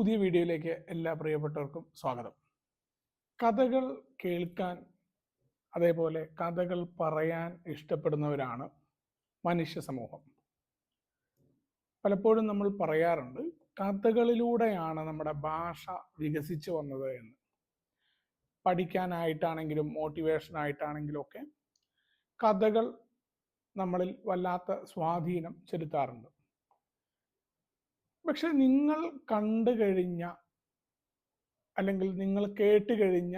പുതിയ വീഡിയോയിലേക്ക് എല്ലാ പ്രിയപ്പെട്ടവർക്കും സ്വാഗതം. കഥകൾ കേൾക്കാൻ അതേപോലെ കഥകൾ പറയാൻ ഇഷ്ടപ്പെടുന്നവരാണ് മനുഷ്യ സമൂഹം. പലപ്പോഴും നമ്മൾ പറയാറുണ്ട്, കഥകളിലൂടെയാണ് നമ്മുടെ ഭാഷ വികസിച്ചു വന്നത് എന്ന്. പഠിക്കാനായിട്ടാണെങ്കിലും മോട്ടിവേഷനായിട്ടാണെങ്കിലും ഒക്കെ കഥകൾ നമ്മളിൽ വല്ലാത്ത സ്വാധീനം ചെലുത്താറുണ്ട്. പക്ഷെ നിങ്ങൾ കണ്ടു കഴിഞ്ഞ അല്ലെങ്കിൽ നിങ്ങൾ കേട്ട് കഴിഞ്ഞ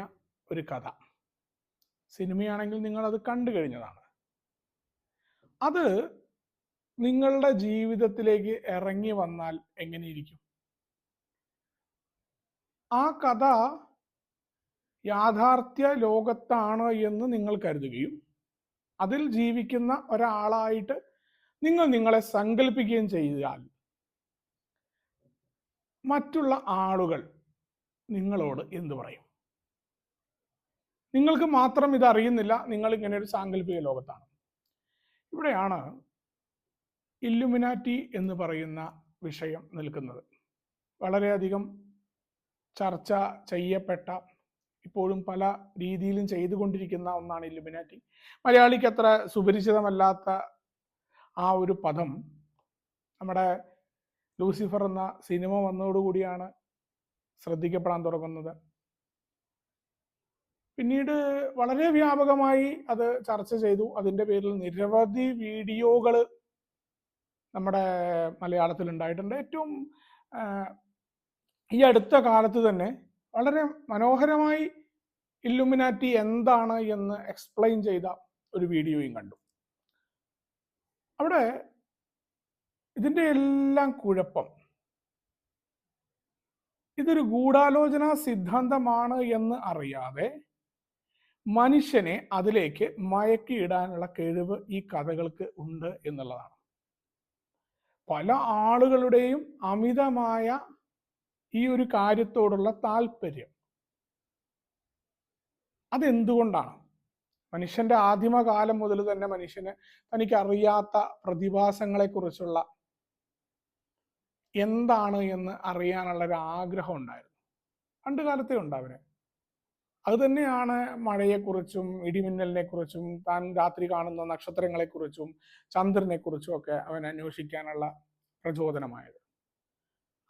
ഒരു കഥ, സിനിമയാണെങ്കിൽ നിങ്ങൾ അത് കണ്ടു കഴിഞ്ഞതാണ്, അത് നിങ്ങളുടെ ജീവിതത്തിലേക്ക് ഇറങ്ങി വന്നാൽ എങ്ങനെയിരിക്കും? ആ കഥ യാഥാർത്ഥ്യ ലോകത്താണ് എന്ന് നിങ്ങൾ കരുതുകയും അതിൽ ജീവിക്കുന്ന ഒരാളായിട്ട് നിങ്ങൾ നിങ്ങളെ സങ്കല്പിക്കുകയും ചെയ്താൽ മറ്റുള്ള ആളുകൾ നിങ്ങളോട് എന്തു പറയും? നിങ്ങൾക്ക് മാത്രം ഇത് അറിയുന്നില്ല, നിങ്ങൾ ഇങ്ങനെ ഒരു സാങ്കല്പിക ലോകത്താണ്. ഇവിടെയാണ് ഇല്ലുമിനാറ്റി എന്ന് പറയുന്ന വിഷയം നിൽക്കുന്നത്. വളരെയധികം ചർച്ച ചെയ്യപ്പെട്ട, ഇപ്പോഴും പല രീതിയിലും ചെയ്തുകൊണ്ടിരിക്കുന്ന ഒന്നാണ് ഇല്ലുമിനാറ്റി. മലയാളിക്ക് അത്ര സുപരിചിതമല്ലാത്ത ആ ഒരു പദം നമ്മുടെ ലൂസിഫർ എന്ന സിനിമ വന്നതോടുകൂടിയാണ് ശ്രദ്ധിക്കപ്പെടാൻ തുടങ്ങുന്നത്. പിന്നീട് വളരെ വ്യാപകമായി അത് ചർച്ച ചെയ്തു. അതിൻ്റെ പേരിൽ നിരവധി വീഡിയോകൾ നമ്മുടെ മലയാളത്തിൽ ഉണ്ടായിട്ടുണ്ട്. ഏറ്റവും ഈ അടുത്ത കാലത്ത് തന്നെ വളരെ മനോഹരമായി ഇല്ലുമിനാറ്റി എന്താണ് എന്ന് എക്സ്പ്ലെയിൻ ചെയ്ത ഒരു വീഡിയോയും കണ്ടു. അവിടെ ഇതിൻ്റെ എല്ലാം കുഴപ്പം, ഇതൊരു ഗൂഢാലോചന സിദ്ധാന്തമാണ് എന്ന് അറിയാതെ മനുഷ്യനെ അതിലേക്ക് മയക്കിയിടാനുള്ള കഴിവ് ഈ കഥകൾക്ക് ഉണ്ട് എന്നുള്ളതാണ്. പല ആളുകളുടെയും അമിതമായ ഈ ഒരു കാര്യത്തോടുള്ള താല്പര്യം അതെന്തുകൊണ്ടാണ്? മനുഷ്യന്റെ ആദിമകാലം മുതൽ തന്നെ മനുഷ്യന് തനിക്ക് അറിയാത്ത പ്രതിഭാസങ്ങളെക്കുറിച്ചുള്ള എന്താണ് എന്ന് അറിയാനുള്ള ഒരു ആഗ്രഹം ഉണ്ടായിരുന്നു. പണ്ട് കാലത്തേ ഉണ്ട് അവന്. അത് തന്നെയാണ് മഴയെക്കുറിച്ചും ഇടിമിന്നലിനെ കുറിച്ചും താൻ രാത്രി കാണുന്ന നക്ഷത്രങ്ങളെക്കുറിച്ചും ചന്ദ്രനെക്കുറിച്ചും ഒക്കെ അവൻ അന്വേഷിക്കാനുള്ള പ്രചോദനമായത്.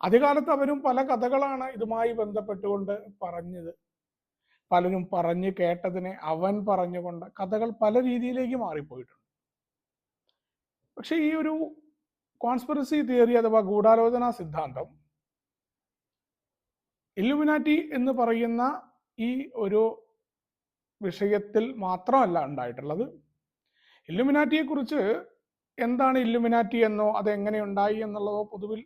ആദ്യകാലത്ത് അവരും പല കഥകളാണ് ഇതുമായി ബന്ധപ്പെട്ടുകൊണ്ട് പറഞ്ഞത്. പലരും പറഞ്ഞു കേട്ടതിനെ അവൻ പറഞ്ഞുകൊണ്ട് കഥകൾ പല രീതിയിലേക്ക് മാറിപ്പോയിട്ടുണ്ട്. പക്ഷെ ഈ ഒരു കോൺസ്പിറസി തിയറി അഥവാ ഗൂഢാലോചന സിദ്ധാന്തം ഇല്ലുമിനാറ്റി എന്ന് പറയുന്ന ഈ ഒരു വിഷയത്തിൽ മാത്രമല്ല ഉണ്ടായിട്ടുള്ളത്. ഇല്ലുമിനാറ്റിയെ കുറിച്ച് എന്താണ് ഇല്ലുമിനാറ്റി എന്നോ അതെങ്ങനെ ഉണ്ടായി എന്നുള്ളതോ പൊതുവിൽ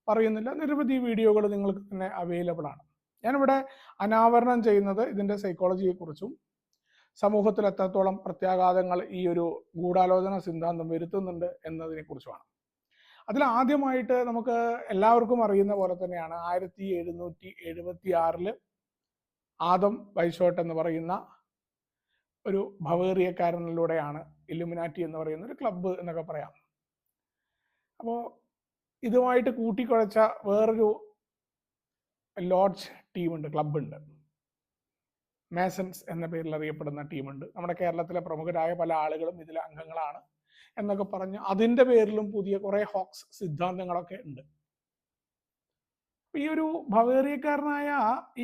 പറയുന്നില്ല. നിരവധി വീഡിയോകൾ നിങ്ങൾക്ക് തന്നെ അവൈലബിൾ ആണ്. ഞാനിവിടെ അനാവരണം ചെയ്യുന്നത് ഇതിൻ്റെ സൈക്കോളജിയെക്കുറിച്ചും സമൂഹത്തിൽ എത്രത്തോളം പ്രത്യാഘാതങ്ങൾ ഈ ഒരു ഗൂഢാലോചന സിദ്ധാന്തം വരുത്തുന്നുണ്ട് എന്നതിനെ കുറിച്ചുമാണ്. അതിൽ ആദ്യമായിട്ട് നമുക്ക് എല്ലാവർക്കും അറിയുന്ന പോലെ തന്നെയാണ് 1776 ആദം വൈഷോട്ട് എന്ന് പറയുന്ന ഒരു ബവേറിയക്കാരനിലൂടെയാണ് ഇല്ലുമിനാറ്റി എന്ന് പറയുന്ന ഒരു ക്ലബ്ബ് എന്നൊക്കെ പറയാം. അപ്പോൾ ഇതുമായിട്ട് കൂട്ടിക്കുഴച്ച വേറൊരു ലോഡ്ജ് ടീമുണ്ട്, ക്ലബ്ബുണ്ട്, മേസൺസ് എന്ന പേരിൽ അറിയപ്പെടുന്ന ടീമുണ്ട്. നമ്മുടെ കേരളത്തിലെ പ്രമുഖരായ പല ആളുകളും ഇതിലെ അംഗങ്ങളാണ് എന്നൊക്കെ പറഞ്ഞ് അതിൻ്റെ പേരിലും പുതിയ കുറേ ഹോക്സ് സിദ്ധാന്തങ്ങളൊക്കെ ഉണ്ട്. ഈ ഒരു ബവേറിയക്കാരനായ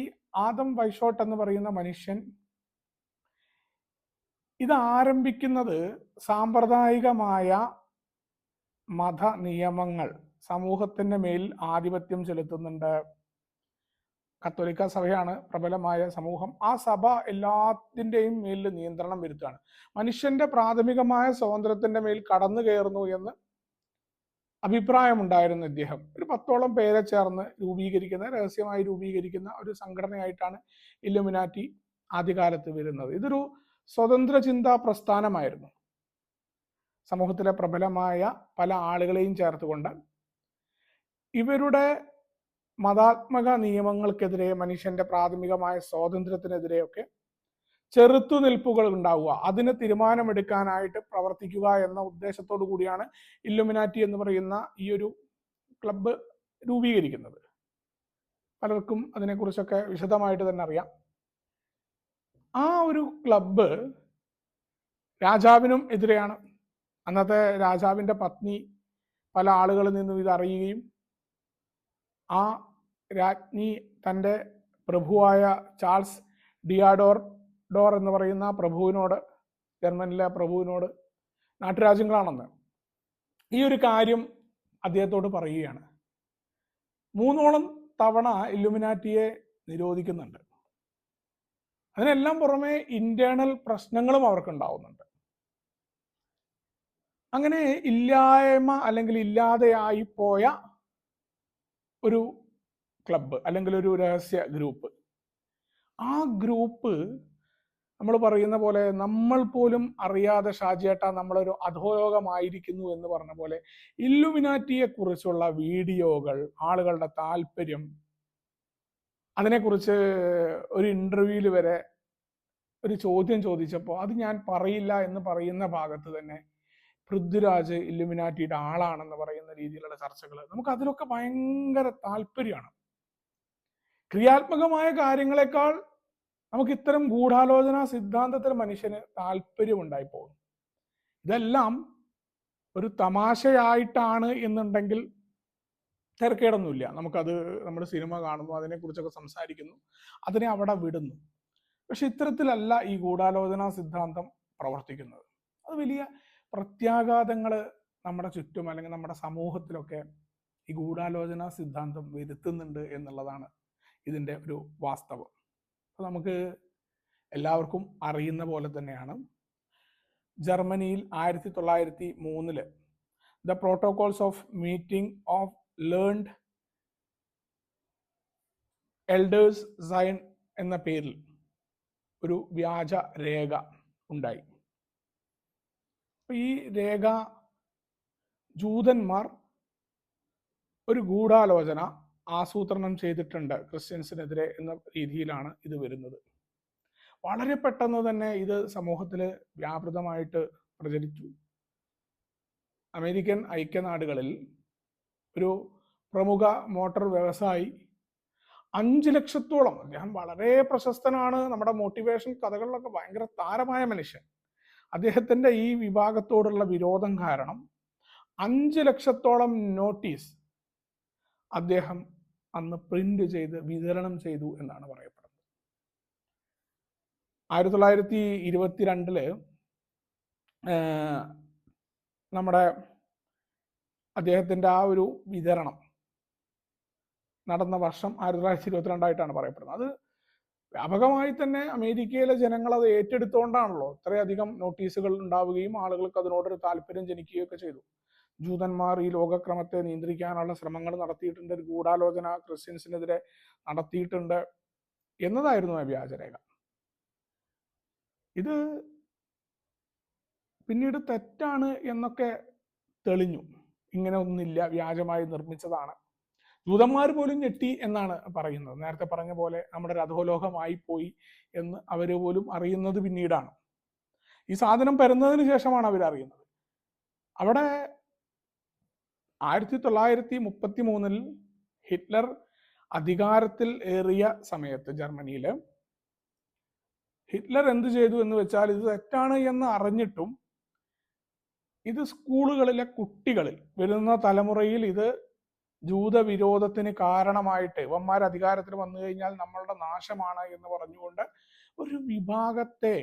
ഈ ആദം വൈഷോട്ട് എന്ന് പറയുന്ന മനുഷ്യൻ ഇത് ആരംഭിക്കുന്നത് സാമ്പ്രദായികമായ മത നിയമങ്ങൾ സമൂഹത്തിന്റെ മേൽ ആധിപത്യം ചെലുത്തുന്നുണ്ട്. കത്തോലിക്ക സഭയാണ് പ്രബലമായ സമൂഹം. ആ സഭ എല്ലാത്തിൻ്റെയും മേലിൽ നിയന്ത്രണം വരുത്തുകയാണ്. മനുഷ്യന്റെ പ്രാഥമികമായ സ്വാതന്ത്ര്യത്തിന്റെ മേൽ കടന്നു കയറുന്നു എന്ന് അഭിപ്രായമുണ്ടായിരുന്നു ഇദ്ദേഹം. ഒരു 10ഓളം പേരെ ചേർന്ന് രഹസ്യമായി രൂപീകരിക്കുന്ന ഒരു സംഘടനയായിട്ടാണ് ഇല്ലുമിനാറ്റി ആദ്യകാലത്ത് വരുന്നത്. ഇതൊരു സ്വതന്ത്ര ചിന്താ പ്രസ്ഥാനമായിരുന്നു. സമൂഹത്തിലെ പ്രബലമായ പല ആളുകളെയും ചേർത്തുകൊണ്ട് ഇവരുടെ മതാത്മക നിയമങ്ങൾക്കെതിരെ, മനുഷ്യന്റെ പ്രാഥമികമായ സ്വാതന്ത്ര്യത്തിനെതിരെയൊക്കെ ചെറുത്തുനിൽപ്പുകൾ ഉണ്ടാവുക, അതിന് തീരുമാനമെടുക്കാനായിട്ട് പ്രവർത്തിക്കുക എന്ന ഉദ്ദേശത്തോടു കൂടിയാണ് ഇല്ലുമിനാറ്റി എന്ന് പറയുന്ന ഈ ഒരു ക്ലബ്ബ് രൂപീകരിക്കുന്നത്. പലർക്കും അതിനെക്കുറിച്ചൊക്കെ വിശദമായിട്ട് തന്നെ അറിയാം. ആ ഒരു ക്ലബ്ബ് രാജാവിനും എതിരെയാണ്. അന്നത്തെ രാജാവിൻ്റെ പത്നി പല ആളുകളിൽ നിന്നും ഇത് അറിയുകയും ആ രാജ്ഞി തൻ്റെ പ്രഭുവായ ചാൾസ് ഡോർ എന്ന് പറയുന്ന പ്രഭുവിനോട്, ജർമ്മനിലെ പ്രഭുവിനോട്, നാട്ടുരാജ്യങ്ങളാണെന്ന് ഈ ഒരു കാര്യം അദ്ദേഹത്തോട് പറയുകയാണ്. 3 തവണ ഇല്ലുമിനാറ്റിയെ നിരോധിക്കുന്നുണ്ട്. അതിനെല്ലാം പുറമെ ഇന്റേണൽ പ്രശ്നങ്ങളും അവർക്കുണ്ടാവുന്നുണ്ട്. അങ്ങനെ ഇല്ലായ്മ അല്ലെങ്കിൽ ഇല്ലാതെയായി പോയ ഒരു ക്ലബ്ബ് അല്ലെങ്കിൽ ഒരു രഹസ്യ ഗ്രൂപ്പ്. ആ ഗ്രൂപ്പ് നമ്മൾ പറയുന്ന പോലെ നമ്മൾ പോലും അറിയാതെ ഷാജിയേട്ടാ നമ്മളൊരു അധോലോകമായിരിക്കുന്നു എന്ന് പറഞ്ഞ പോലെ ഇല്ലുമിനാറ്റിയെ കുറിച്ചുള്ള വീഡിയോകൾ, ആളുകളുടെ താല്പര്യം, അതിനെക്കുറിച്ച് ഒരു ഇന്റർവ്യൂവിൽ വരെ ഒരു ചോദ്യം ചോദിച്ചപ്പോൾ അത് ഞാൻ പറയില്ല എന്ന് പറയുന്ന ഭാഗത്ത് തന്നെ പൃഥ്വിരാജ് ഇല്ലുമിനാറ്റിയുടെ ആളാണെന്ന് പറയുന്ന രീതിയിലുള്ള ചർച്ചകൾ, നമുക്ക് അതിലൊക്കെ ഭയങ്കര താല്പര്യമാണ്. ക്രിയാത്മകമായ കാര്യങ്ങളെക്കാൾ നമുക്ക് ഇത്തരം ഗൂഢാലോചന സിദ്ധാന്തത്തിൽ മനുഷ്യന് താല്പര്യമുണ്ടായി പോകും. ഇതെല്ലാം ഒരു തമാശയായിട്ടാണ് എന്നുണ്ടെങ്കിൽ തിരക്കേടൊന്നുമില്ല. നമുക്കത് നമ്മുടെ സിനിമ കാണുന്നു, അതിനെക്കുറിച്ചൊക്കെ സംസാരിക്കുന്നു, അതിനെ അവിടെ വിടുന്നു. പക്ഷെ ഇത്തരത്തിലല്ല ഈ ഗൂഢാലോചന സിദ്ധാന്തം പ്രവർത്തിക്കുന്നത്. അത് വലിയ പ്രത്യാഘാതങ്ങൾ നമ്മുടെ ചുറ്റും അല്ലെങ്കിൽ നമ്മുടെ സമൂഹത്തിലൊക്കെ ഈ ഗൂഢാലോചന സിദ്ധാന്തം വരുത്തുന്നുണ്ട് എന്നുള്ളതാണ് ഇതിൻ്റെ ഒരു വാസ്തവം. അപ്പോൾ നമുക്ക് എല്ലാവർക്കും അറിയുന്ന പോലെ തന്നെയാണ് ജർമ്മനിയിൽ 1903 the protocols of meeting of learned elders Zion എന്ന പേരിൽ ഒരു വ്യാജ രേഖ ഉണ്ടായി. ഈ രേഖ ജൂതന്മാർ ഒരു ഗൂഢാലോചന ആസൂത്രണം ചെയ്തിട്ടുണ്ട് ക്രിസ്ത്യൻസിനെതിരെ എന്ന രീതിയിലാണ് ഇത് വരുന്നത്. വളരെ പെട്ടെന്ന് തന്നെ ഇത് സമൂഹത്തിൽ വ്യാപൃതമായിട്ട് പ്രചരിച്ചു. അമേരിക്കൻ ഐക്യനാടുകളിൽ ഒരു പ്രമുഖ മോട്ടോർ വ്യവസായി 5 ലക്ഷത്തോളം, അദ്ദേഹം വളരെ പ്രശസ്തനാണ്, നമ്മുടെ മോട്ടിവേഷൻ കഥകളിലൊക്കെ ഭയങ്കര താരമായ മനുഷ്യൻ, അദ്ദേഹത്തിൻ്റെ ഈ വിഭാഗത്തോടുള്ള വിരോധം കാരണം 5 ലക്ഷത്തോളം നോട്ടീസ് അദ്ദേഹം അന്ന് പ്രിന്റ് ചെയ്ത് വിതരണം ചെയ്തു എന്നാണ് പറയപ്പെടുന്നത്. 1922 നമ്മുടെ അദ്ദേഹത്തിൻ്റെ ആ ഒരു വിതരണം നടന്ന വർഷം 1922 പറയപ്പെടുന്നത്. അത് വ്യാപകമായി തന്നെ അമേരിക്കയിലെ ജനങ്ങൾ അത് ഏറ്റെടുത്തുകൊണ്ടാണല്ലോ ഇത്രയധികം നോട്ടീസുകൾ ഉണ്ടാവുകയും ആളുകൾക്ക് അതിനോടൊരു താല്പര്യം ജനിക്കുകയൊക്കെ ചെയ്തു. ജൂതന്മാർ ഈ ലോകക്രമത്തെ നിയന്ത്രിക്കാനുള്ള ശ്രമങ്ങൾ നടത്തിയിട്ടുണ്ട്, ഒരു ഗൂഢാലോചന ക്രിസ്ത്യൻസിനെതിരെ നടത്തിയിട്ടുണ്ട് എന്നതായിരുന്നു ആ വ്യാജരേഖ. ഇത് പിന്നീട് തെറ്റാണ് എന്നൊക്കെ തെളിഞ്ഞു. ഇങ്ങനെ ഒന്നില്ല, വ്യാജമായി നിർമ്മിച്ചതാണ്. ജൂതന്മാർ പോലും ഞെട്ടി എന്നാണ് പറയുന്നത്. നേരത്തെ പറഞ്ഞ പോലെ നമ്മുടെ രഥോലോകമായി പോയി എന്ന് അവർ പോലും അറിയുന്നത് പിന്നീടാണ്. ഈ സാധനം പരന്നതിന് ശേഷമാണ് അവർ അറിയുന്നത്. അവിടെ 1933 ഹിറ്റ്ലർ അധികാരത്തിൽ ഏറിയ സമയത്ത് ജർമ്മനിയിൽ ഹിറ്റ്ലർ എന്ത് ചെയ്തു എന്ന് വെച്ചാൽ, ഇത് തെറ്റാണ് എന്ന് അറിഞ്ഞിട്ടും ഇത് സ്കൂളുകളിലെ കുട്ടികളിൽ വരുന്ന തലമുറയിൽ ഇത് ജൂതവിരോധത്തിന് കാരണമായിട്ട് ഇവന്മാർ അധികാരത്തിൽ വന്നു കഴിഞ്ഞാൽ നമ്മളുടെ നാശമാണ് എന്ന് പറഞ്ഞുകൊണ്ട് ഒരു വിഭാഗത്തെ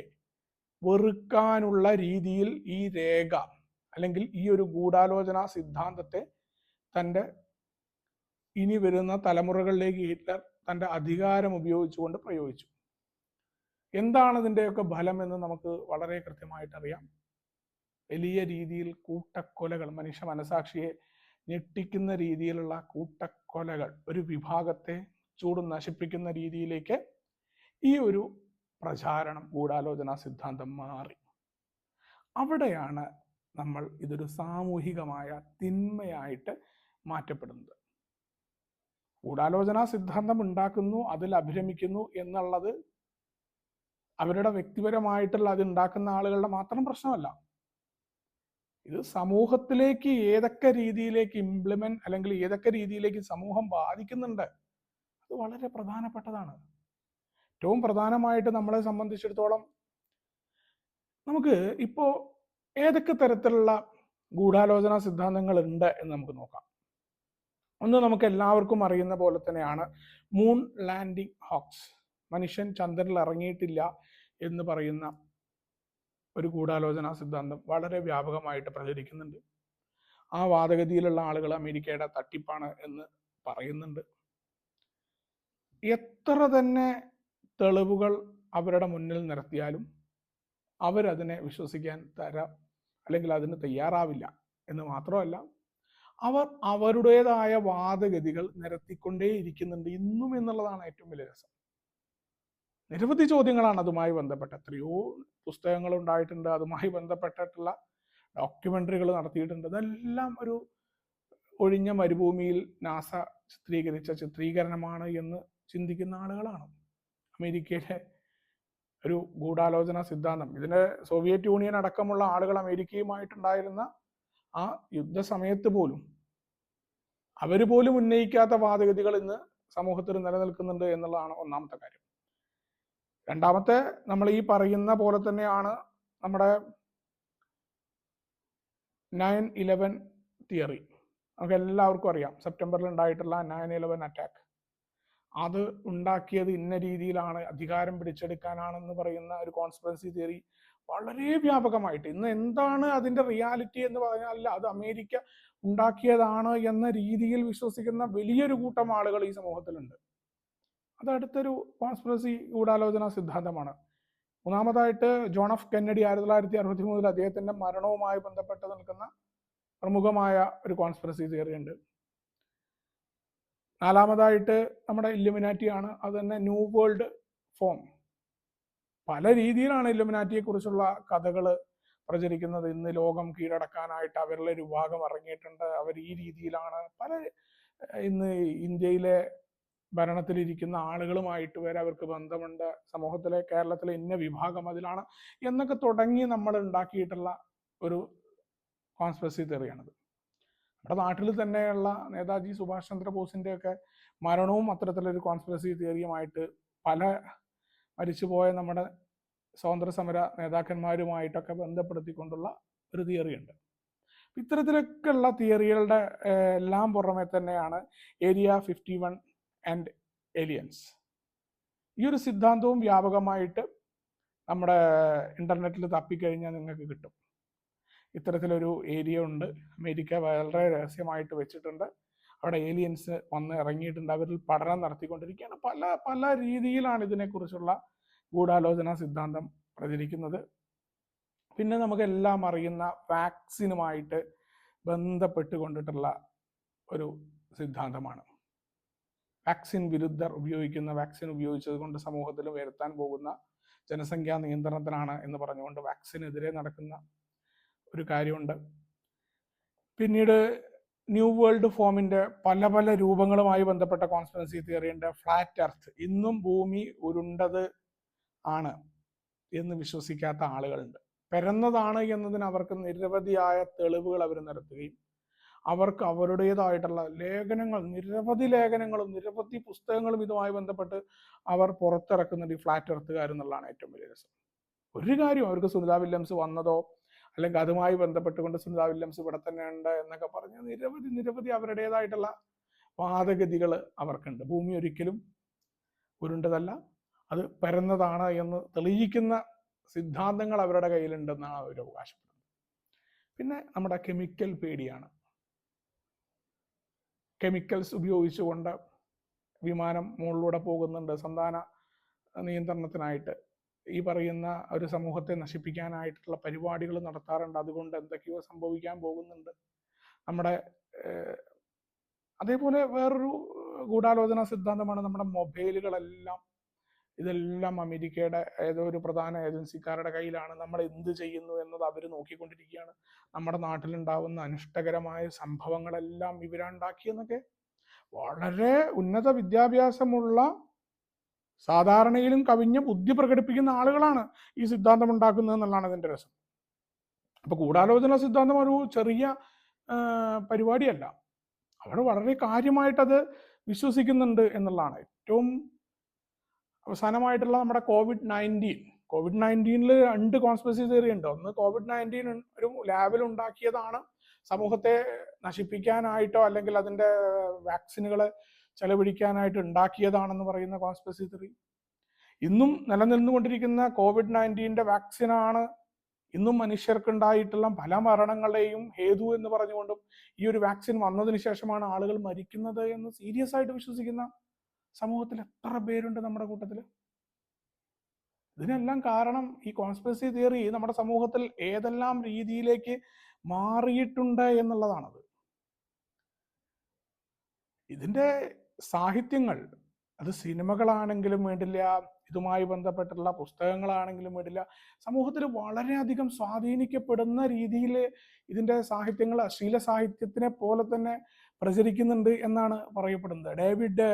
വെറുക്കാനുള്ള രീതിയിൽ ഈ രേഖ അല്ലെങ്കിൽ ഈ ഒരു ഗൂഢാലോചന സിദ്ധാന്തത്തെ തൻ്റെ ഇനി വരുന്ന തലമുറകളിലേക്ക് ഹിറ്റ്ലർ തൻ്റെ അധികാരം ഉപയോഗിച്ചുകൊണ്ട് പ്രയോഗിച്ചു. എന്താണ് ഇതിൻ്റെയൊക്കെ ഫലം എന്ന് നമുക്ക് വളരെ കൃത്യമായിട്ട് അറിയാം. വലിയ രീതിയിൽ കൂട്ടക്കൊലകൾ, മനുഷ്യ മനസാക്ഷിയെ ഞെട്ടിക്കുന്ന രീതിയിലുള്ള കൂട്ടക്കൊലകൾ, ഒരു വിഭാഗത്തെ ചൂട് നശിപ്പിക്കുന്ന രീതിയിലേക്ക് ഈ ഒരു പ്രചാരണം, ഗൂഢാലോചന സിദ്ധാന്തം മാറി. അവിടെയാണ് നമ്മൾ ഇതൊരു സാമൂഹികമായ തിന്മയായിട്ട് മാറ്റപ്പെടുന്നത്. ഗൂഢാലോചന സിദ്ധാന്തം ഉണ്ടാക്കുന്നു, അതിൽ അഭിരമിക്കുന്നു എന്നുള്ളത് അവരുടെ വ്യക്തിപരമായിട്ടുള്ള അത് ഉണ്ടാക്കുന്ന ആളുകളുടെ മാത്രം പ്രശ്നമല്ല. ഇത് സമൂഹത്തിലേക്ക് ഏതൊക്കെ രീതിയിലേക്ക് ഇംപ്ലിമെന്റ് അല്ലെങ്കിൽ ഏതൊക്കെ രീതിയിലേക്ക് സമൂഹം ബാധിക്കുന്നുണ്ട്, അത് വളരെ പ്രധാനപ്പെട്ടതാണ്. ഏറ്റവും പ്രധാനമായിട്ട് നമ്മളെ സംബന്ധിച്ചിടത്തോളം നമുക്ക് ഇപ്പോൾ ഏതൊക്കെ തരത്തിലുള്ള ഗൂഢാലോചന സിദ്ധാന്തങ്ങൾ ഉണ്ട് എന്ന് നമുക്ക് നോക്കാം. ഒന്ന്, നമുക്ക് എല്ലാവർക്കും അറിയുന്ന പോലെ തന്നെയാണ് മൂൺ ലാൻഡിംഗ് ഹോക്സ്. മനുഷ്യൻ ചന്ദ്രനിൽ ഇറങ്ങിയിട്ടില്ല എന്ന് പറയുന്ന ഒരു ഗൂഢാലോചന സിദ്ധാന്തം വളരെ വ്യാപകമായിട്ട് പ്രചരിക്കുന്നുണ്ട്. ആ വാദഗതിയിലുള്ള ആളുകൾ അമേരിക്കയുടെ തട്ടിപ്പാണ് എന്ന് പറയുന്നുണ്ട്. എത്ര തന്നെ തെളിവുകൾ അവരുടെ മുന്നിൽ നിരത്തിയാലും അവരതിനെ വിശ്വസിക്കാൻ അല്ലെങ്കിൽ അതിന് തയ്യാറാവില്ല എന്ന് മാത്രമല്ല, അവർ അവരുടേതായ വാദഗതികൾ നിരത്തിക്കൊണ്ടേയിരിക്കുന്നുണ്ട് ഇന്നും എന്നുള്ളതാണ് ഏറ്റവും വലിയ രസം. നിരവധി ചോദ്യങ്ങളാണ് അതുമായി ബന്ധപ്പെട്ട, എത്രയോ പുസ്തകങ്ങൾ ഉണ്ടായിട്ടുണ്ട്, അതുമായി ബന്ധപ്പെട്ടിട്ടുള്ള ഡോക്യുമെന്ററികൾ നടത്തിയിട്ടുണ്ട്. അതെല്ലാം ഒരു ഒഴിഞ്ഞ മരുഭൂമിയിൽ നാസ ചിത്രീകരിച്ച ചിത്രീകരണമാണ് എന്ന് ചിന്തിക്കുന്ന ആളുകളാണ്. അമേരിക്കയിലെ ഒരു ഗൂഢാലോചന സിദ്ധാന്തം, ഇതിന് സോവിയറ്റ് യൂണിയൻ അടക്കമുള്ള ആളുകൾ അമേരിക്കയുമായിട്ടുണ്ടായിരുന്ന ആ യുദ്ധസമയത്ത് പോലും അവർ പോലും ഉന്നയിക്കാത്ത വാദഗതികൾ ഇന്ന് സമൂഹത്തിൽ നിലനിൽക്കുന്നുണ്ട് എന്നുള്ളതാണ് ഒന്നാമത്തെ കാര്യം. രണ്ടാമത്തെ, നമ്മൾ ഈ പറയുന്ന പോലെ തന്നെയാണ് നമ്മുടെ 9/11 തിയറി. നമുക്ക് എല്ലാവർക്കും അറിയാം, സെപ്റ്റംബറിൽ ഉണ്ടായിട്ടുള്ള 9/11 അറ്റാക്ക്. അത് ഉണ്ടാക്കിയത് ഇന്ന രീതിയിലാണ്, അധികാരം പിടിച്ചെടുക്കാനാണെന്ന് പറയുന്ന ഒരു കോൺസ്പിറസി തിയറി വളരെ വ്യാപകമായിട്ട്, ഇന്ന് എന്താണ് അതിന്റെ റിയാലിറ്റി എന്ന് പറഞ്ഞാൽ അത് അമേരിക്ക ഉണ്ടാക്കിയതാണ് എന്ന രീതിയിൽ വിശ്വസിക്കുന്ന വലിയൊരു കൂട്ടം ആളുകൾ ഈ സമൂഹത്തിലുണ്ട്. അത് അടുത്തൊരു കോൺസ്പിറസി ഗൂഢാലോചന സിദ്ധാന്തമാണ്. മൂന്നാമതായിട്ട് ജോൺ എഫ് കെന്നഡി 1963 അദ്ദേഹത്തിന്റെ മരണവുമായി ബന്ധപ്പെട്ട് നിൽക്കുന്ന പ്രമുഖമായ ഒരു കോൺസ്പിറസി തിയറി ഉണ്ട്. നാലാമതായിട്ട് നമ്മുടെ ഇല്ലുമിനാറ്റിയാണ്. അത് തന്നെ ന്യൂ വേൾഡ് ഫോം. പല രീതിയിലാണ് ഇല്ലുമിനാറ്റിയെ കുറിച്ചുള്ള കഥകൾ പ്രചരിക്കുന്നത്. ഇന്ന് ലോകം കീഴടക്കാനായിട്ട് അവരിലെ ഒരു വിഭാഗം ഇറങ്ങിയിട്ടുണ്ട്, അവർ ഈ രീതിയിലാണ്. ഇന്ന് ഇന്ത്യയിലെ ഭരണത്തിലിരിക്കുന്ന ആളുകളുമായിട്ട് വരെ അവർക്ക് ബന്ധമുണ്ട്, സമൂഹത്തിലെ കേരളത്തിലെ ഇന്ന വിഭാഗം അതിലാണ് എന്നൊക്കെ തുടങ്ങി നമ്മൾ ഉണ്ടാക്കിയിട്ടുള്ള ഒരു കോൺസ്പിറസി തിയറിയാണത്. നമ്മുടെ നാട്ടിൽ തന്നെയുള്ള നേതാജി സുഭാഷ് ചന്ദ്രബോസിന്റെ ഒക്കെ മരണവും അത്തരത്തിലൊരു കോൺസ്പിറസി തിയറിയുമായിട്ട് പല മരിച്ചുപോയ നമ്മുടെ സ്വാതന്ത്ര്യ സമര നേതാക്കന്മാരുമായിട്ടൊക്കെ ബന്ധപ്പെടുത്തിക്കൊണ്ടുള്ള ഒരു തിയറിയുണ്ട്. ഇത്തരത്തിലൊക്കെ ഉള്ള തിയറികളുടെ എല്ലാം പുറമെ തന്നെയാണ് ഏരിയ 51 ആൻഡ് ഏലിയൻസ്. ഈ ഒരു സിദ്ധാന്തവും വ്യാപകമായിട്ട് നമ്മുടെ ഇന്റർനെറ്റിൽ തപ്പിക്കഴിഞ്ഞാൽ നിങ്ങൾക്ക് കിട്ടും. ഇത്തരത്തിലൊരു ഏരിയ ഉണ്ട്, അമേരിക്ക വളരെ രഹസ്യമായിട്ട് വെച്ചിട്ടുണ്ട്, അവിടെ ഏലിയൻസ് വന്ന് ഇറങ്ങിയിട്ടുണ്ട്, അവരിൽ പഠനം നടത്തിക്കൊണ്ടിരിക്കുകയാണ്. പല പല രീതിയിലാണ് ഇതിനെക്കുറിച്ചുള്ള ഗൂഢാലോചന സിദ്ധാന്തം പ്രചരിക്കുന്നത്. പിന്നെ നമുക്കെല്ലാം അറിയുന്ന വാക്സിനുമായിട്ട് ബന്ധപ്പെട്ടുകൊണ്ടിട്ടുള്ള ഒരു സിദ്ധാന്തമാണ്. വാക്സിൻ വിരുദ്ധർ ഉപയോഗിക്കുന്ന, വാക്സിൻ ഉപയോഗിച്ചത് കൊണ്ട് സമൂഹത്തിൽ വരുത്താൻ പോകുന്ന ജനസംഖ്യാ നിയന്ത്രണത്തിനാണ് എന്ന് പറഞ്ഞുകൊണ്ട് വാക്സിനെതിരെ നടക്കുന്ന ഒരു കാര്യമുണ്ട്. പിന്നീട് ന്യൂ വേൾഡ് ഫോമിന്റെ പല പല രൂപങ്ങളുമായി ബന്ധപ്പെട്ട കോൺസ്പിറസി തിയറി ഉണ്ട്. ഫ്ലാറ്റ് എർത്ത്, ഇന്നും ഭൂമി ഉരുണ്ടത് ആണ് എന്ന് വിശ്വസിക്കാത്ത ആളുകളുണ്ട്. പരന്നതാണ് എന്നതിന് അവർക്ക് നിരവധിയായ തെളിവുകൾ അവർ നിരത്തുകയും അവർക്ക് അവരുടേതായിട്ടുള്ള ലേഖനങ്ങൾ, നിരവധി ലേഖനങ്ങളും നിരവധി പുസ്തകങ്ങളും ഇതുമായി ബന്ധപ്പെട്ട് അവർ പുറത്തിറക്കുന്നുണ്ട്, ഈ ഫ്ലാറ്റ് എർത്തുകാരെന്നുള്ളതാണ് ഏറ്റവും വലിയ രസം. ഒരു കാര്യം, അവർക്ക് സുനിത വില്യംസ് വന്നതോ അല്ലെങ്കിൽ അതുമായി ബന്ധപ്പെട്ടുകൊണ്ട് സുനിത വില്യംസ് ഇവിടെ തന്നെ ഉണ്ട് എന്നൊക്കെ പറഞ്ഞ് നിരവധി അവരുടേതായിട്ടുള്ള വാദഗതികൾ അവർക്കുണ്ട്. ഭൂമി ഒരിക്കലും ഉരുണ്ടതല്ല, അത് പരന്നതാണ് എന്ന് തെളിയിക്കുന്ന സിദ്ധാന്തങ്ങൾ അവരുടെ കയ്യിലുണ്ടെന്നാണ് അവർ അവകാശപ്പെടുന്നത്. പിന്നെ നമ്മുടെ കെമിക്കൽ പേടിയാണ്. കെമിക്കൽസ് ഉപയോഗിച്ചുകൊണ്ട് വിമാനം മുകളിലൂടെ പോകുന്നുണ്ട് സന്താന നിയന്ത്രണത്തിനായിട്ട്. ഈ പറയുന്ന ഒരു സമൂഹത്തെ നശിപ്പിക്കാനായിട്ടുള്ള പരിപാടികൾ നടത്താറുണ്ട്. അതുകൊണ്ട് എന്തൊക്കെയോ സംഭവിക്കാൻ പോകുന്നുണ്ട്. നമ്മുടെ അതേപോലെ വേറൊരു ഗൂഢാലോചന സിദ്ധാന്തമാണ് നമ്മുടെ മൊബൈലുകളെല്ലാം. ഇതെല്ലാം അമേരിക്കയുടെ ഏതോ ഒരു പ്രധാന ഏജൻസിക്കാരുടെ കയ്യിലാണ്. നമ്മൾ എന്ത് ചെയ്യുന്നു എന്നത് അവർ നോക്കിക്കൊണ്ടിരിക്കുകയാണ്. നമ്മുടെ നാട്ടിലുണ്ടാവുന്ന അനിഷ്ടകരമായ സംഭവങ്ങളെല്ലാം ഇവരുണ്ടാക്കിയെന്നൊക്കെ വളരെ ഉന്നത വിദ്യാഭ്യാസമുള്ള, സാധാരണയിലും കവിഞ്ഞ ബുദ്ധി പ്രകടിപ്പിക്കുന്ന ആളുകളാണ് ഈ സിദ്ധാന്തം ഉണ്ടാക്കുന്നത് എന്നുള്ളതാണ് ഇതിന്റെ രസം. അപ്പൊ ഗൂഢാലോചന സിദ്ധാന്തം ഒരു ചെറിയ പരിപാടിയല്ല. അവർ വളരെ കാര്യമായിട്ടത് വിശ്വസിക്കുന്നുണ്ട് എന്നുള്ളതാണ്. ഏറ്റവും അവസാനമായിട്ടുള്ള നമ്മുടെ കോവിഡ് 19 രണ്ട് കോൺസ്പിറസി തിയറി ഉണ്ട്. ഒന്ന്, COVID-19 ഒരു ലാബിൽ ഉണ്ടാക്കിയതാണ്, സമൂഹത്തെ നശിപ്പിക്കാനായിട്ടോ അല്ലെങ്കിൽ അതിന്റെ വാക്സിനുകളെ ചെലവഴിക്കാനായിട്ട് ഉണ്ടാക്കിയതാണെന്ന് പറയുന്ന കോൺസ്പിറസി തിയറി. ഇന്നും നിലനിന്നുകൊണ്ടിരിക്കുന്ന COVID-19 വാക്സിനാണ് ഇന്നും മനുഷ്യർക്കുണ്ടായിട്ടുള്ള പല മരണങ്ങളെയും ഹേതു എന്ന് പറഞ്ഞുകൊണ്ടും ഈ ഒരു വാക്സിൻ വന്നതിന് ശേഷമാണ് ആളുകൾ മരിക്കുന്നത് എന്ന് സീരിയസ് ആയിട്ട് വിശ്വസിക്കുന്ന സമൂഹത്തിൽ എത്ര പേരുണ്ട് നമ്മുടെ കൂട്ടത്തിൽ? ഇതിനെല്ലാം കാരണം ഈ കോൺസ്പിറസി തിയറി നമ്മുടെ സമൂഹത്തിൽ ഏതെല്ലാം രീതിയിലേക്ക് മാറിയിട്ടുണ്ട് എന്നുള്ളതാണത്. ഇതിന്റെ സാഹിത്യങ്ങൾ, അത് സിനിമകളാണെങ്കിലും വേണ്ടില്ല, ഇതുമായി ബന്ധപ്പെട്ടുള്ള പുസ്തകങ്ങളാണെങ്കിലും വേണ്ടില്ല, സമൂഹത്തിൽ വളരെയധികം സ്വാധീനിക്കപ്പെടുന്ന രീതിയിൽ ഇതിന്റെ സാഹിത്യങ്ങൾ അശ്ലീല സാഹിത്യത്തിനെ പോലെ തന്നെ പ്രചരിക്കുന്നുണ്ട് എന്നാണ് പറയപ്പെടുന്നത്. ഡേവിഡ്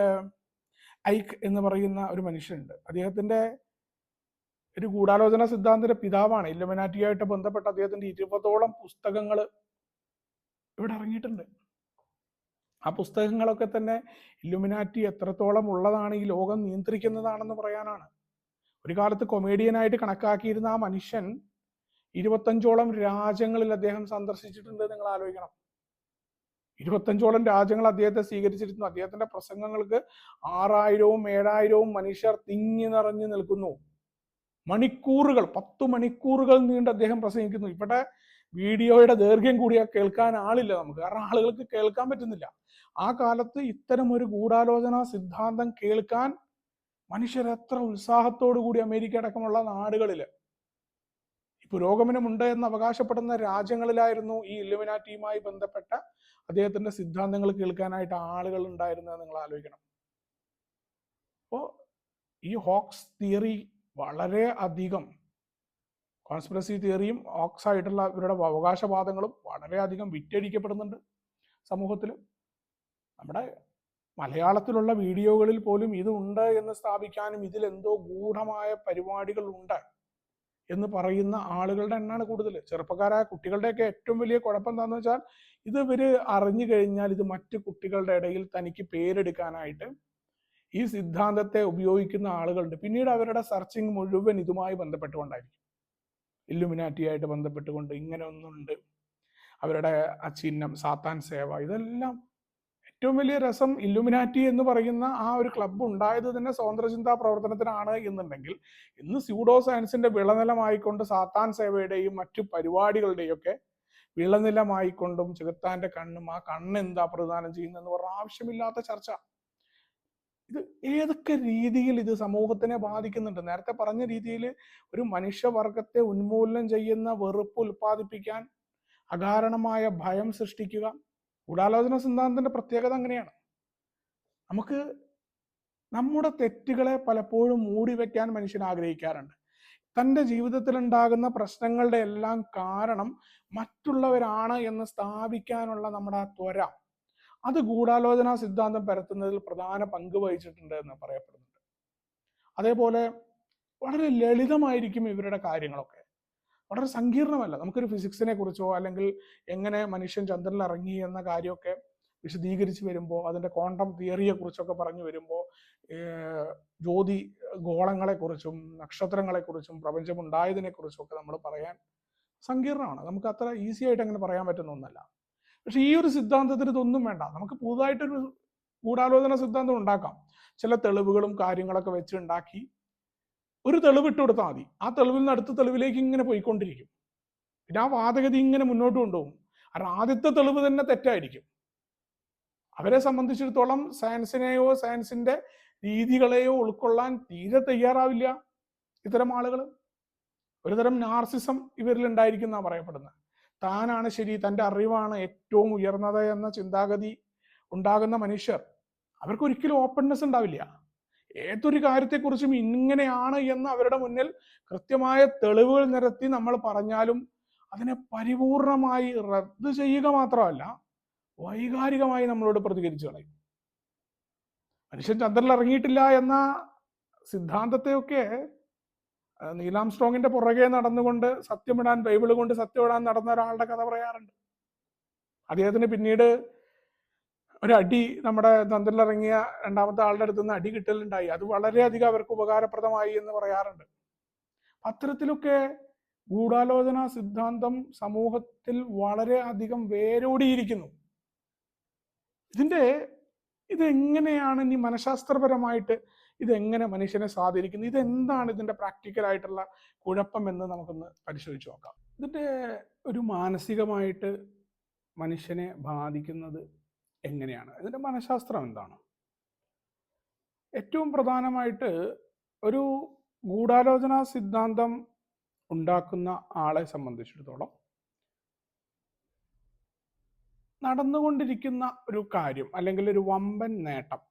ഐക്ക് എന്ന് പറയുന്ന ഒരു മനുഷ്യനുണ്ട്. അദ്ദേഹത്തിന്റെ ഒരു ഗൂഢാലോചന സിദ്ധാന്തത്തിന്റെ പിതാവാണ്. ഇല്ലുമിനാറ്റിയായിട്ട് ബന്ധപ്പെട്ട അദ്ദേഹത്തിന്റെ 20ഓളം പുസ്തകങ്ങൾ ഇവിടെ ഇറങ്ങിയിട്ടുണ്ട്. ആ പുസ്തകങ്ങളൊക്കെ തന്നെ ഇല്ലുമിനാറ്റി എത്രത്തോളം ഉള്ളതാണ്, ഈ ലോകം നിയന്ത്രിക്കുന്നതാണെന്ന് പറയാനാണ്. ഒരു കാലത്ത് കൊമേഡിയനായിട്ട് കണക്കാക്കിയിരുന്ന ആ മനുഷ്യൻ 25ഓളം രാജ്യങ്ങളിൽ അദ്ദേഹം സന്ദർശിച്ചിട്ടുണ്ട്. നിങ്ങൾ ആലോചിക്കണം, 25ഓളം രാജ്യങ്ങൾ അദ്ദേഹത്തെ സ്വീകരിച്ചിരുന്നു. അദ്ദേഹത്തിന്റെ പ്രസംഗങ്ങൾക്ക് 6000-വും 7000-വും മനുഷ്യർ തിങ്ങി നിറഞ്ഞു നിൽക്കുന്നു. മണിക്കൂറുകൾ, 10 മണിക്കൂറുകൾ നീണ്ട് അദ്ദേഹം പ്രസംഗിക്കുന്നു. ഇവിടെ വീഡിയോയുടെ ദൈർഘ്യം കൂടിയാൽ കേൾക്കാൻ ആളില്ല നമുക്ക്, കാരണം ആളുകൾക്ക് കേൾക്കാൻ പറ്റുന്നില്ല. ആ കാലത്ത് ഇത്തരം ഒരു ഗൂഢാലോചന സിദ്ധാന്തം കേൾക്കാൻ മനുഷ്യർ എത്ര ഉത്സാഹത്തോടു കൂടി അമേരിക്ക അടക്കമുള്ള നാടുകളിൽ, പുരോഗമനമുണ്ട് എന്ന് അവകാശപ്പെടുന്ന രാജ്യങ്ങളിലായിരുന്നു ഈ ഇല്ലുമിനാറ്റിയുമായി ബന്ധപ്പെട്ട അദ്ദേഹത്തിന്റെ സിദ്ധാന്തങ്ങൾ കേൾക്കാനായിട്ട് ആളുകൾ ഉണ്ടായിരുന്നത് നിങ്ങൾ ആലോചിക്കണം. അപ്പോൾ ഈ ഹോക്സ് തിയറി വളരെ അധികം, കോൺസ്പിറസി തിയറിയും ഹോക്സ് ആയിട്ടുള്ള ഇവരുടെ അവകാശവാദങ്ങളും വളരെയധികം വിറ്റഴിക്കപ്പെടുന്നുണ്ട് സമൂഹത്തിൽ. നമ്മുടെ മലയാളത്തിലുള്ള വീഡിയോകളിൽ പോലും ഇത് ഉണ്ട് എന്ന് സ്ഥാപിക്കാനും ഇതിലെന്തോ ഗൂഢമായ പരിപാടികൾ ഉണ്ട് എന്ന് പറയുന്ന ആളുകളുടെ എണ്ണമാണ് കൂടുതൽ. ചെറുപ്പക്കാരായ കുട്ടികളുടെയൊക്കെ ഏറ്റവും വലിയ കുഴപ്പം എന്താണെന്ന് വെച്ചാൽ, ഇത് ഇവര് അറിഞ്ഞു കഴിഞ്ഞാൽ ഇത് മറ്റു കുട്ടികളുടെ ഇടയിൽ തനിക്ക് പേരെടുക്കാനായിട്ട് ഈ സിദ്ധാന്തത്തെ ഉപയോഗിക്കുന്ന ആളുകളുണ്ട്. പിന്നീട് അവരുടെ സെർച്ചിങ് മുഴുവൻ ഇതുമായി ബന്ധപ്പെട്ടുകൊണ്ടായിരിക്കും, ഇല്ലുമിനാറ്റിയായിട്ട് ബന്ധപ്പെട്ടുകൊണ്ട്. ഇങ്ങനെ ഒന്നുണ്ട്, അവരുടെ ആ ചിഹ്നം, സാത്താൻ സേവ, ഇതെല്ലാം. ഏറ്റവും വലിയ രസം, ഇല്ലുമിനാറ്റി എന്ന് പറയുന്ന ആ ഒരു ക്ലബ്ബ് ഉണ്ടായത് തന്നെ സ്വതന്ത്ര ചിന്താ പ്രവർത്തനത്തിനാണ് എന്നുണ്ടെങ്കിൽ, ഇന്ന് സ്യൂഡോ സയൻസിന്റെ വിളനിലമായിക്കൊണ്ട് സാത്താൻ സേവയുടെയും മറ്റു പരിപാടികളുടെയും ഒക്കെ വിളനിലമായിക്കൊണ്ടും ചെകുത്താന്റെ കണ്ണും, ആ കണ്ണ് എന്താ പ്രദാനം ചെയ്യുന്നതെന്ന് പറഞ്ഞ ആവശ്യമില്ലാത്ത ചർച്ച. ഇത് ഏതൊക്കെ രീതിയിൽ ഇത് സമൂഹത്തിനെ ബാധിക്കുന്നുണ്ട്? നേരത്തെ പറഞ്ഞ രീതിയിൽ ഒരു മനുഷ്യവർഗത്തെ ഉന്മൂലനം ചെയ്യുന്ന വെറുപ്പ് ഉൽപ്പാദിപ്പിക്കാൻ, അകാരണമായ ഭയം സൃഷ്ടിക്കുക. ഗൂഢാലോചന സിദ്ധാന്തത്തിന്റെ പ്രത്യേകത അങ്ങനെയാണ്. നമുക്ക് നമ്മുടെ തെറ്റുകളെ പലപ്പോഴും മൂടി വെക്കാൻ മനുഷ്യൻ ആഗ്രഹിക്കാറുണ്ട്. തൻ്റെ ജീവിതത്തിൽ ഉണ്ടാകുന്ന പ്രശ്നങ്ങളുടെ എല്ലാം കാരണം മറ്റുള്ളവരാണ് എന്ന് സ്ഥാപിക്കാനുള്ള നമ്മുടെ ആ ത്വര, അത് ഗൂഢാലോചന സിദ്ധാന്തം പരത്തുന്നതിൽ പ്രധാന പങ്ക് വഹിച്ചിട്ടുണ്ട് എന്ന് പറയപ്പെടുന്നുണ്ട്. അതേപോലെ വളരെ ലളിതമായിരിക്കും ഇവരുടെ കാര്യങ്ങളൊക്കെ, വളരെ സങ്കീർണമല്ല. നമുക്കൊരു ഫിസിക്സിനെ കുറിച്ചോ അല്ലെങ്കിൽ എങ്ങനെ മനുഷ്യൻ ചന്ദ്രനിൽ ഇറങ്ങി എന്ന കാര്യമൊക്കെ വിശദീകരിച്ച് വരുമ്പോൾ, അതിൻ്റെ ക്വാണ്ടം തിയറിയെ കുറിച്ചൊക്കെ പറഞ്ഞു വരുമ്പോൾ, ജ്യോതി ഗോളങ്ങളെക്കുറിച്ചും നക്ഷത്രങ്ങളെക്കുറിച്ചും പ്രപഞ്ചം ഉണ്ടായതിനെക്കുറിച്ചും ഒക്കെ നമ്മൾ പറയാൻ സങ്കീർണമാണ്. നമുക്ക് അത്ര ഈസി ആയിട്ട് അങ്ങനെ പറയാൻ പറ്റുന്ന ഒന്നല്ല. പക്ഷെ ഈ ഒരു സിദ്ധാന്തത്തിന് ഇതൊന്നും വേണ്ട. നമുക്ക് പുതുതായിട്ടൊരു ഗൂഢാലോചന സിദ്ധാന്തം ഉണ്ടാക്കാം. ചില തെളിവുകളും കാര്യങ്ങളൊക്കെ വെച്ച് ഉണ്ടാക്കി ഒരു തെളിവ് ഇട്ട് കൊടുത്താൽ മതി. ആ തെളിവിൽ നിന്ന് അടുത്ത തെളിവിലേക്ക് ഇങ്ങനെ പോയിക്കൊണ്ടിരിക്കും. പിന്നെ ആ വാദഗതി ഇങ്ങനെ മുന്നോട്ട് കൊണ്ടുപോകും. കാരണം ആദ്യത്തെ തെളിവ് തന്നെ തെറ്റായിരിക്കും. അവരെ സംബന്ധിച്ചിടത്തോളം സയൻസിനെയോ സയൻസിന്റെ രീതികളെയോ ഉൾക്കൊള്ളാൻ തീരെ തയ്യാറാവില്ല ഇത്തരം ആളുകൾ. ഒരുതരം നാർസിസം ഇവരിൽ ഉണ്ടായിരിക്കുന്ന പറയപ്പെടുന്നത്. താനാണ് ശരി, തൻ്റെ അറിവാണ് ഏറ്റവും ഉയർന്നത് എന്ന ചിന്താഗതി ഉണ്ടാകുന്ന മനുഷ്യർ, അവർക്ക് ഒരിക്കലും ഓപ്പൺനെസ് ഉണ്ടാവില്ല. ഏതൊരു കാര്യത്തെക്കുറിച്ചും ഇങ്ങനെയാണ് എന്ന് അവരുടെ മുന്നിൽ കൃത്യമായ തെളിവുകൾ നിരത്തി നമ്മൾ പറഞ്ഞാലും അതിനെ പരിപൂർണമായി റദ്ദ് ചെയ്യുക മാത്രമല്ല, വൈകാരികമായി നമ്മളോട് പ്രതികരിച്ചു കളയും. മനുഷ്യൻ ചന്ദ്രനിൽ ഇറങ്ങിയിട്ടില്ല എന്ന സിദ്ധാന്തത്തെയൊക്കെ നീലാംസ്ട്രോങ്ങിന്റെ പുറകെ നടന്നുകൊണ്ട് സത്യമിടാൻ, ബൈബിള് കൊണ്ട് സത്യമിടാൻ നടന്ന ഒരാളുടെ കഥ പറയാറുണ്ട്. അദ്ദേഹത്തിന് പിന്നീട് ഒരടി നമ്മുടെ തന്ത്രിലിറങ്ങിയ രണ്ടാമത്തെ ആളുടെ അടുത്ത് നിന്ന് അടി കിട്ടലുണ്ടായി. അത് വളരെയധികം അവർക്ക് ഉപകാരപ്രദമായി എന്ന് പറയാറുണ്ട്. അത്തരത്തിലൊക്കെ ഗൂഢാലോചന സിദ്ധാന്തം സമൂഹത്തിൽ വളരെ അധികം വേരോടിയിരിക്കുന്നു. ഇതെങ്ങനെയാണ് ഇനി മനഃശാസ്ത്രപരമായിട്ട് ഇതെങ്ങനെ മനുഷ്യനെ സ്വാധീനിക്കുന്നത്, ഇതെന്താണ് ഇതിന്റെ പ്രാക്ടിക്കൽ ആയിട്ടുള്ള കുഴപ്പം എന്ന് നമുക്കൊന്ന് പരിശോധിച്ച് നോക്കാം. ഇതിന്റെ ഒരു മാനസികമായിട്ട് മനുഷ്യനെ ബാധിക്കുന്നത് എങ്ങനെയാണ്, ഇതിന്റെ മനഃശാസ്ത്രം എന്താണ്? ഏറ്റവും പ്രധാനമായിട്ട് ഒരു ഗൂഢാലോചന സിദ്ധാന്തം ഉണ്ടാക്കുന്ന ആളെ സംബന്ധിച്ചിടത്തോളം നടന്നുകൊണ്ടിരിക്കുന്ന ഒരു കാര്യം അല്ലെങ്കിൽ ഒരു വമ്പൻ നേട്ടം,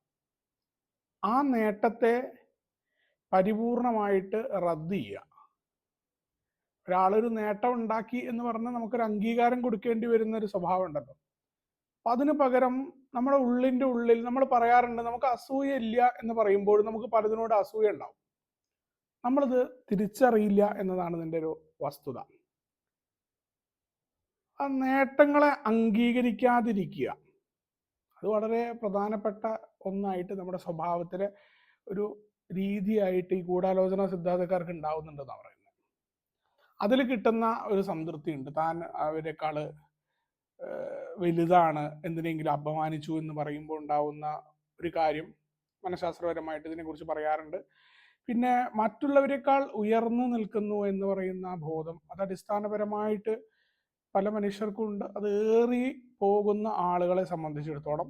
ആ നേട്ടത്തെ പരിപൂർണമായിട്ട് റദ്ദ് ചെയ്യുക. ഒരാളൊരു നേട്ടം ഉണ്ടാക്കി എന്ന് പറഞ്ഞാൽ നമുക്കൊരു അംഗീകാരം കൊടുക്കേണ്ടി വരുന്ന ഒരു സ്വഭാവം ഉണ്ടല്ലോ. അപ്പൊ അതിന് പകരം നമ്മുടെ ഉള്ളിന്റെ ഉള്ളിൽ നമ്മൾ പറയാറുണ്ട്, നമുക്ക് അസൂയ ഇല്ല എന്ന് പറയുമ്പോൾ നമുക്ക് പലതിനോട് അസൂയ ഉണ്ടാവും. നമ്മളിത് തിരിച്ചറിയില്ല എന്നതാണ് ഇതിന്റെ ഒരു വസ്തുത. ആ നേട്ടങ്ങളെ അംഗീകരിക്കാതിരിക്കുക, അത് വളരെ പ്രധാനപ്പെട്ട ഒന്നായിട്ട് നമ്മുടെ സ്വഭാവത്തിലെ ഒരു രീതിയായിട്ട് ഈ ഗൂഢാലോചന സിദ്ധാന്തക്കാർക്ക് ഉണ്ടാവുന്നുണ്ടെന്നാണ് പറയുന്നത്. അതിൽ കിട്ടുന്ന ഒരു സംതൃപ്തി ഉണ്ട്. താൻ അവരെക്കാള് വലുതാണ്, എന്തിനെങ്കിലും അപമാനിച്ചു എന്ന് പറയുമ്പോൾ ഉണ്ടാവുന്ന ഒരു കാര്യം മനഃശാസ്ത്രപരമായിട്ട് ഇതിനെക്കുറിച്ച് പറയാറുണ്ട്. പിന്നെ മറ്റുള്ളവരെക്കാൾ ഉയർന്നു നിൽക്കുന്നു എന്ന് പറയുന്ന ബോധം, അത് അടിസ്ഥാനപരമായിട്ട് പല മനുഷ്യർക്കും ഉണ്ട്. അത് ഏറി പോകുന്ന ആളുകളെ സംബന്ധിച്ചിടത്തോളം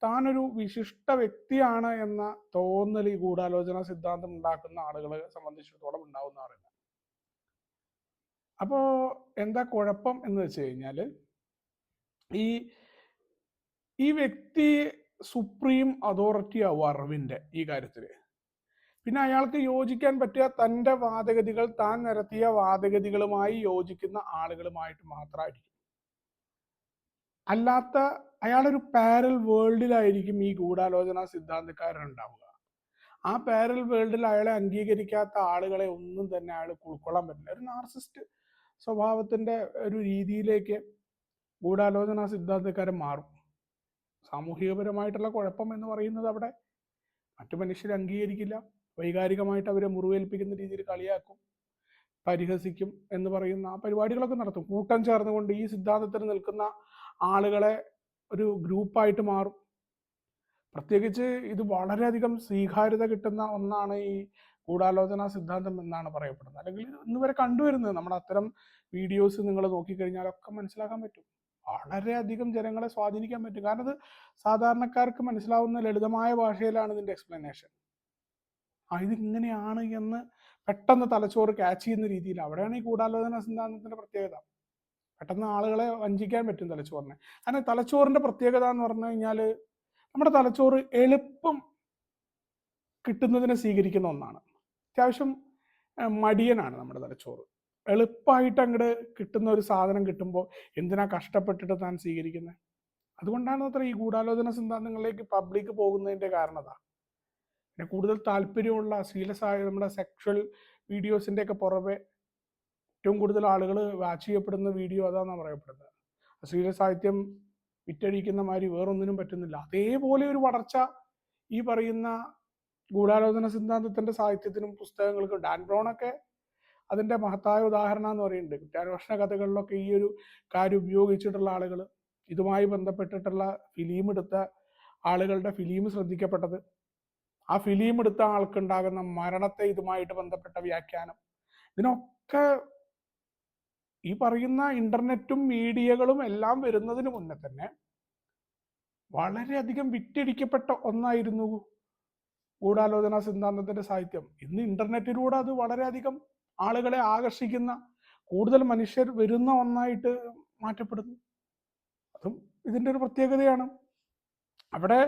താനൊരു വിശിഷ്ട വ്യക്തിയാണ് എന്ന തോന്നൽ ഈ ഗൂഢാലോചന സിദ്ധാന്തം ഉണ്ടാക്കുന്ന ആളുകളെ സംബന്ധിച്ചിടത്തോളം ഉണ്ടാവുന്ന അറിയില്ല. അപ്പോ എന്താ കുഴപ്പം എന്ന് വെച്ച് കഴിഞ്ഞാൽ, ഈ വ്യക്തി സുപ്രീം അതോറിറ്റി ആവും അറിവിന്റെ ഈ കാര്യത്തില്. പിന്നെ അയാൾക്ക് യോജിക്കാൻ പറ്റിയ തൻ്റെ വാദഗതികൾ താൻ നിരത്തിയ വാദഗതികളുമായി യോജിക്കുന്ന ആളുകളുമായിട്ട് മാത്രമായിരിക്കും. അല്ലാത്ത അയാളൊരു പാരൽ വേൾഡിലായിരിക്കും ഈ ഗൂഢാലോചന സിദ്ധാന്തക്കാരുണ്ടാവുക. ആ പാരൽ വേൾഡിൽ അയാളെ അംഗീകരിക്കാത്ത ആളുകളെ ഒന്നും തന്നെ അയാൾ ഉൾക്കൊള്ളാൻ പറ്റില്ല. ഒരു നാർസിസ്റ്റ് സ്വഭാവത്തിന്റെ ഒരു രീതിയിലേക്ക് ഗൂഢാലോചന സിദ്ധാന്തക്കാരൻ മാറും. സാമൂഹികപരമായിട്ടുള്ള കുഴപ്പം എന്ന് പറയുന്നത് അവിടെ മറ്റു മനുഷ്യരെ അംഗീകരിക്കില്ല, വൈകാരികമായിട്ട് അവരെ മുറിവേൽപ്പിക്കുന്ന രീതിയിൽ കളിയാക്കും, പരിഹസിക്കും എന്ന് പറയുന്ന ആ പരിപാടികളൊക്കെ നടത്തും. കൂട്ടം ചേർന്നുകൊണ്ട് ഈ സിദ്ധാന്തത്തിന് നിൽക്കുന്ന ആളുകളെ ഒരു ഗ്രൂപ്പായിട്ട് മാറും. പ്രത്യേകിച്ച് ഇത് വളരെയധികം സ്വീകാര്യത കിട്ടുന്ന ഒന്നാണ് ഈ ഗൂഢാലോചന സിദ്ധാന്തം എന്നാണ് പറയപ്പെടുന്നത്. അല്ലെങ്കിൽ ഇന്ന് വരെ കണ്ടുവരുന്നത്, നമ്മുടെ അത്തരം വീഡിയോസ് നിങ്ങൾ നോക്കിക്കഴിഞ്ഞാലൊക്കെ മനസ്സിലാക്കാൻ പറ്റും. വളരെയധികം ജനങ്ങളെ സ്വാധീനിക്കാൻ പറ്റും. കാരണം ഇത് സാധാരണക്കാർക്ക് മനസ്സിലാവുന്ന ലളിതമായ ഭാഷയിലാണ് ഇതിന്റെ എക്സ്പ്ലനേഷൻ. ഇതിങ്ങനെയാണ് എന്ന് പെട്ടെന്ന് തലച്ചോറ് ക്യാച്ച് ചെയ്യുന്ന രീതിയിൽ, അവിടെയാണ് ഈ ഗൂഢാലോചന സിദ്ധാന്തത്തിന്റെ പ്രത്യേകത. പെട്ടെന്ന് ആളുകളെ വഞ്ചിക്കാൻ പറ്റും തലച്ചോറിനെ. കാരണം തലച്ചോറിന്റെ പ്രത്യേകത എന്ന് പറഞ്ഞു കഴിഞ്ഞാൽ, നമ്മുടെ തലച്ചോറ് എളുപ്പം കിട്ടുന്നതിനെ സ്വീകരിക്കുന്ന ഒന്നാണ്. അത്യാവശ്യം മടിയനാണ് നമ്മുടെ തലച്ചോറ്. എളുപ്പമായിട്ട് അങ്ങോട്ട് കിട്ടുന്ന ഒരു സാധനം കിട്ടുമ്പോൾ എന്തിനാ കഷ്ടപ്പെട്ടിട്ട് താൻ സ്വീകരിക്കുന്നത്? അതുകൊണ്ടാണ് അത്ര ഈ ഗൂഢാലോചന സിദ്ധാന്തങ്ങളിലേക്ക് പബ്ലിക് പോകുന്നതിന്റെ കാരണത. പിന്നെ കൂടുതൽ താല്പര്യമുള്ള നമ്മുടെ സെക്ഷൽ വീഡിയോസിന്റെ ഒക്കെ പുറമെ ഏറ്റവും കൂടുതൽ ആളുകൾ വാച്ച് ചെയ്യപ്പെടുന്ന വീഡിയോ അതാണെന്നാണ് പറയപ്പെടുന്നത്. അശ്ലീല സാഹിത്യം വിറ്റഴിക്കുന്ന മാതിരി വേറൊന്നിനും പറ്റുന്നില്ല. അതേപോലെ ഒരു വളർച്ച ഈ പറയുന്ന ഗൂഢാലോചന സിദ്ധാന്തത്തിന്റെ സാഹിത്യത്തിനും പുസ്തകങ്ങൾക്കും. ഡാൻ ബ്രൗൺ ഒക്കെ അതിന്റെ മഹത്തായ ഉദാഹരണം എന്ന് പറയുന്നുണ്ട്. കുറ്റാന്വേഷണ കഥകളിലൊക്കെ ഈ ഒരു കാര്യം ഉപയോഗിച്ചിട്ടുള്ള ആളുകൾ, ഇതുമായി ബന്ധപ്പെട്ടിട്ടുള്ള ഫിലിം എടുത്ത ആളുകളുടെ ഫിലിം ശ്രദ്ധിക്കപ്പെട്ടത്, ആ ഫിലിം എടുത്ത ആൾക്കുണ്ടാകുന്ന മരണത്തെ ഇതുമായിട്ട് ബന്ധപ്പെട്ട വ്യാഖ്യാനം, ഇതിനൊക്കെ ഈ പറയുന്ന ഇന്റർനെറ്റും മീഡിയകളും എല്ലാം വരുന്നതിന് മുന്നേ തന്നെ വളരെയധികം വിറ്റഴിക്കപ്പെട്ട ഒന്നായിരുന്നു ഗൂഢാലോചന സിദ്ധാന്തത്തിന്റെ സാഹിത്യം. ഇന്ന് ഇന്റർനെറ്റിലൂടെ അത് വളരെയധികം ആളുകളെ ആകർഷിക്കുന്ന, കൂടുതൽ മനുഷ്യർ വരുന്ന ഒന്നായിട്ട് മാറ്റപ്പെടുന്നു. അതും ഇതിന്റെ ഒരു പ്രത്യേകതയാണ്. അവിടെ